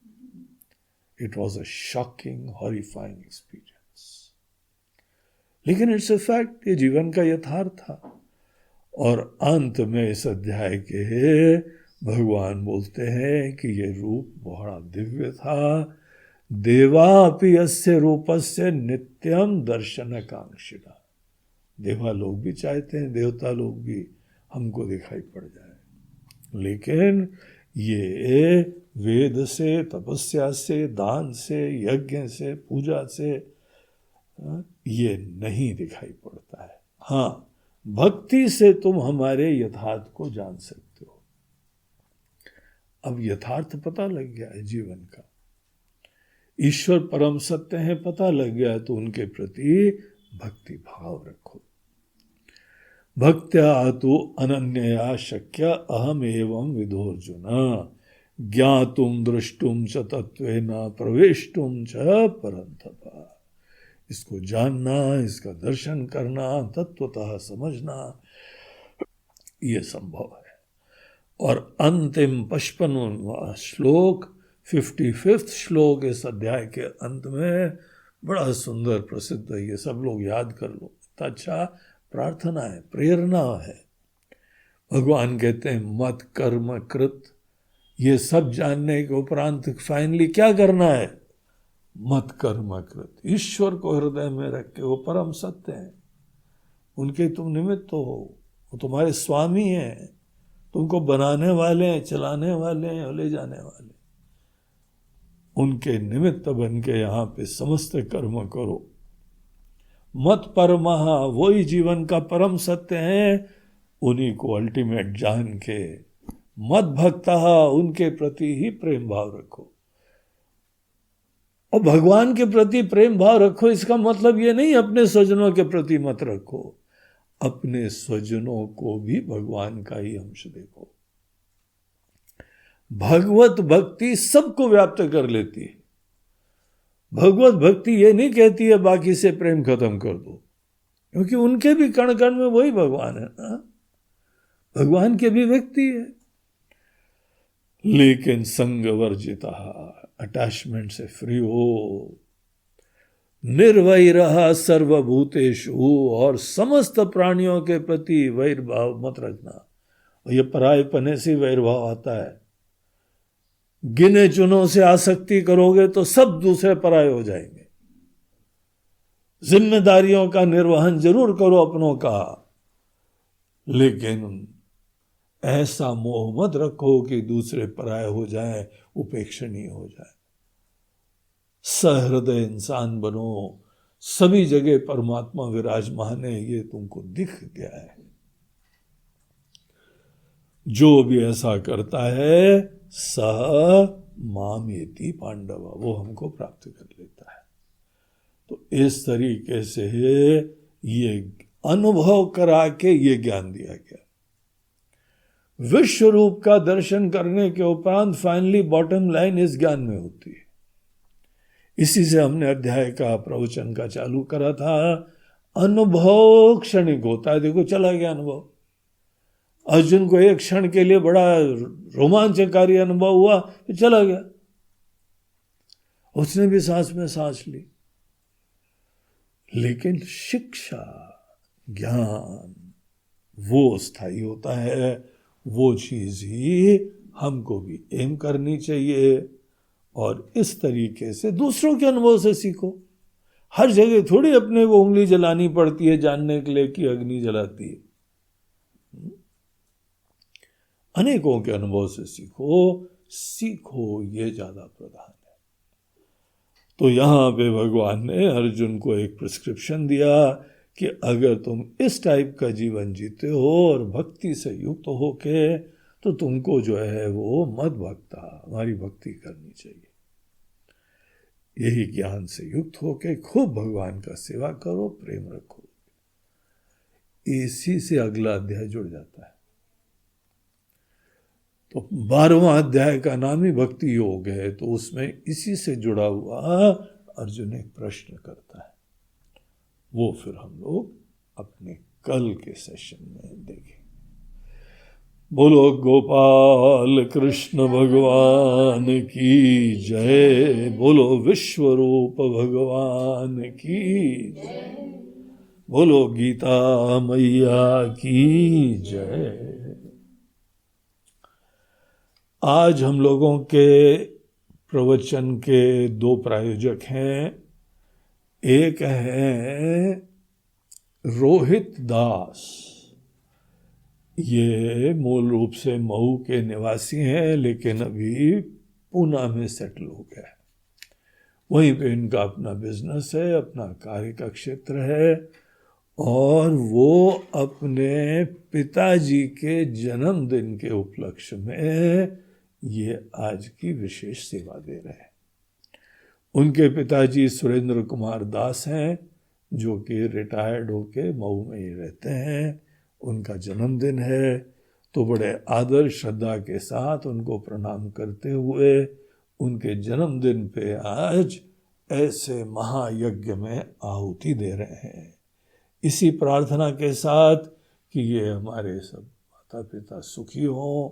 It was a shocking horrifying experience, लेकिन इट्स अ फैक्ट, ये जीवन का यथार्थ था। और अंत में इस अध्याय के भगवान बोलते हैं कि ये रूप बड़ा दिव्य था। देवापि अस्य रूपस्य नित्यम दर्शन कांक्षिणा। देवा लोग भी चाहते हैं, देवता लोग भी हमको दिखाई पड़ जाए, लेकिन ये वेद से, तपस्या से, दान से, यज्ञ से, पूजा से ये नहीं दिखाई पड़ता है। हाँ, भक्ति से तुम हमारे यथार्थ को जान सकते हो। अब यथार्थ पता लग गया है जीवन का, ईश्वर परम सत्य है पता लग गया, तो उनके प्रति भक्ति भाव रखो। भक्त्या तो अनन्यया शक्य अहम एवं विदोर्जुन ज्ञातुम द्रष्टुम च तत्वेन प्रवेष्टुम च परंतपा। इसको जानना, इसका दर्शन करना, तत्वतः समझना, ये संभव है। और अंतिम 55वां श्लोक, 55th श्लोक इस अध्याय के अंत में बड़ा सुंदर प्रसिद्ध है, ये सब लोग याद कर लो। इतना अच्छा प्रार्थना है, प्रेरणा है। भगवान कहते हैं मत कर्म कृत, ये सब जानने के उपरांत फाइनली क्या करना है? मत कर्म कृत। ईश्वर को हृदय में रख के, वो परम सत्य है, उनके तुम निमित्त हो, वो तुम्हारे स्वामी हैं, तुमको बनाने वाले हैं, चलाने वाले हैं, ले जाने वाले, उनके निमित्त बन के यहाँ पे समस्त कर्म करो। मत परमः, वही जीवन का परम सत्य है, उन्हीं को अल्टीमेट जान के मत भक्तः, उनके प्रति ही प्रेम भाव रखो। और भगवान के प्रति प्रेम भाव रखो, इसका मतलब ये नहीं अपने स्वजनों के प्रति मत रखो, अपने स्वजनों को भी भगवान का ही अंश देखो। भगवत भक्ति सबको व्याप्त कर लेती है। भगवत भक्ति ये नहीं कहती है बाकी से प्रेम खत्म कर दो, क्योंकि उनके भी कण कण में वही भगवान है ना, भगवान के भी व्यक्ति है। लेकिन संग वर्जिता, अटैचमेंट से फ्री हो, निर्वैरः सर्वभूतेषु, और समस्त प्राणियों के प्रति वैर भाव मत रखना। और ये पराय पने से वैर भाव आता है। गिने चुनों से आसक्ति करोगे तो सब दूसरे पराय हो जाएंगे। जिम्मेदारियों का निर्वहन जरूर करो अपनों का, लेकिन ऐसा मोह मत रखो कि दूसरे पराय हो जाए, उपेक्षणीय हो जाए। सहृदय इंसान बनो, सभी जगह परमात्मा विराजमान है, ये तुमको दिख गया है। जो भी ऐसा करता है सह मामेति पांडव, वो हमको प्राप्त कर लेता है। तो इस तरीके से ये अनुभव करा के ये ज्ञान दिया गया। विश्व रूप का दर्शन करने के उपरांत फाइनली बॉटम लाइन इस ज्ञान में होती है। इसी से हमने अध्याय का प्रवचन का चालू करा था। अनुभव क्षणिक होता है, देखो चला गया अनुभव। अर्जुन को एक क्षण के लिए बड़ा रोमांचकारी अनुभव हुआ, फिर चला गया, उसने भी सांस में सांस ली। लेकिन शिक्षा, ज्ञान वो स्थायी होता है, वो चीज ही हमको भी एम करनी चाहिए। और इस तरीके से दूसरों के अनुभव से सीखो। हर जगह थोड़ी अपने को उंगली जलानी पड़ती है जानने के लिए कि अग्नि जलाती है। अनेकों के अनुभव से सीखो, ये ज्यादा प्रधान है। तो यहां पे भगवान ने अर्जुन को एक प्रिस्क्रिप्शन दिया कि अगर तुम इस टाइप का जीवन जीते हो और भक्ति से युक्त होके, तो तुमको जो है वो मत भक्ता, हमारी भक्ति करनी चाहिए। यही ज्ञान से युक्त होके खूब भगवान का सेवा करो, प्रेम रखो। इसी से अगला अध्याय जुड़ जाता है। तो 12वां अध्याय का नाम ही भक्ति योग है, तो उसमें इसी से जुड़ा हुआ अर्जुन एक प्रश्न करता है। वो फिर हम लोग अपने कल के सेशन में देखें। बोलो गोपाल कृष्ण भगवान की जय। बोलो विश्वरूप भगवान की जय। बोलो गीता मैया की जय। आज हम लोगों के प्रवचन के दो प्रायोजक हैं। एक है रोहित दास, ये मूल रूप से मऊ के निवासी हैं लेकिन अभी पूना में सेटल हो गए। वहीं पे इनका अपना बिजनेस है, अपना कार्य का क्षेत्र है और वो अपने पिताजी के जन्मदिन के उपलक्ष्य में ये आज की विशेष सेवा दे रहे हैं। उनके पिताजी सुरेंद्र कुमार दास हैं जो कि रिटायर्ड होके मऊ में ही रहते हैं। उनका जन्मदिन है तो बड़े आदर श्रद्धा के साथ उनको प्रणाम करते हुए उनके जन्मदिन पे आज ऐसे महायज्ञ में आहुति दे रहे हैं। इसी प्रार्थना के साथ कि ये हमारे सब माता पिता सुखी हों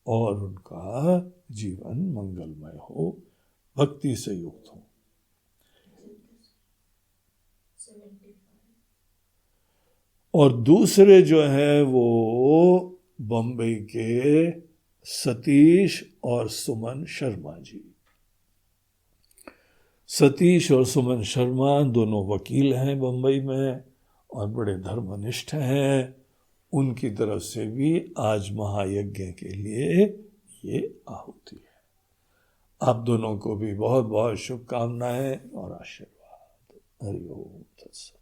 और उनका जीवन मंगलमय हो, भक्ति से युक्त हो। और दूसरे जो है वो बम्बई के सतीश और सुमन शर्मा जी। सतीश और सुमन शर्मा दोनों वकील हैं बम्बई में और बड़े धर्मनिष्ठ हैं। उनकी तरफ से भी आज महायज्ञ के लिए ये आहुति है। आप दोनों को भी बहुत बहुत शुभकामनाएं और आशीर्वाद। हरि ओम तत्सत।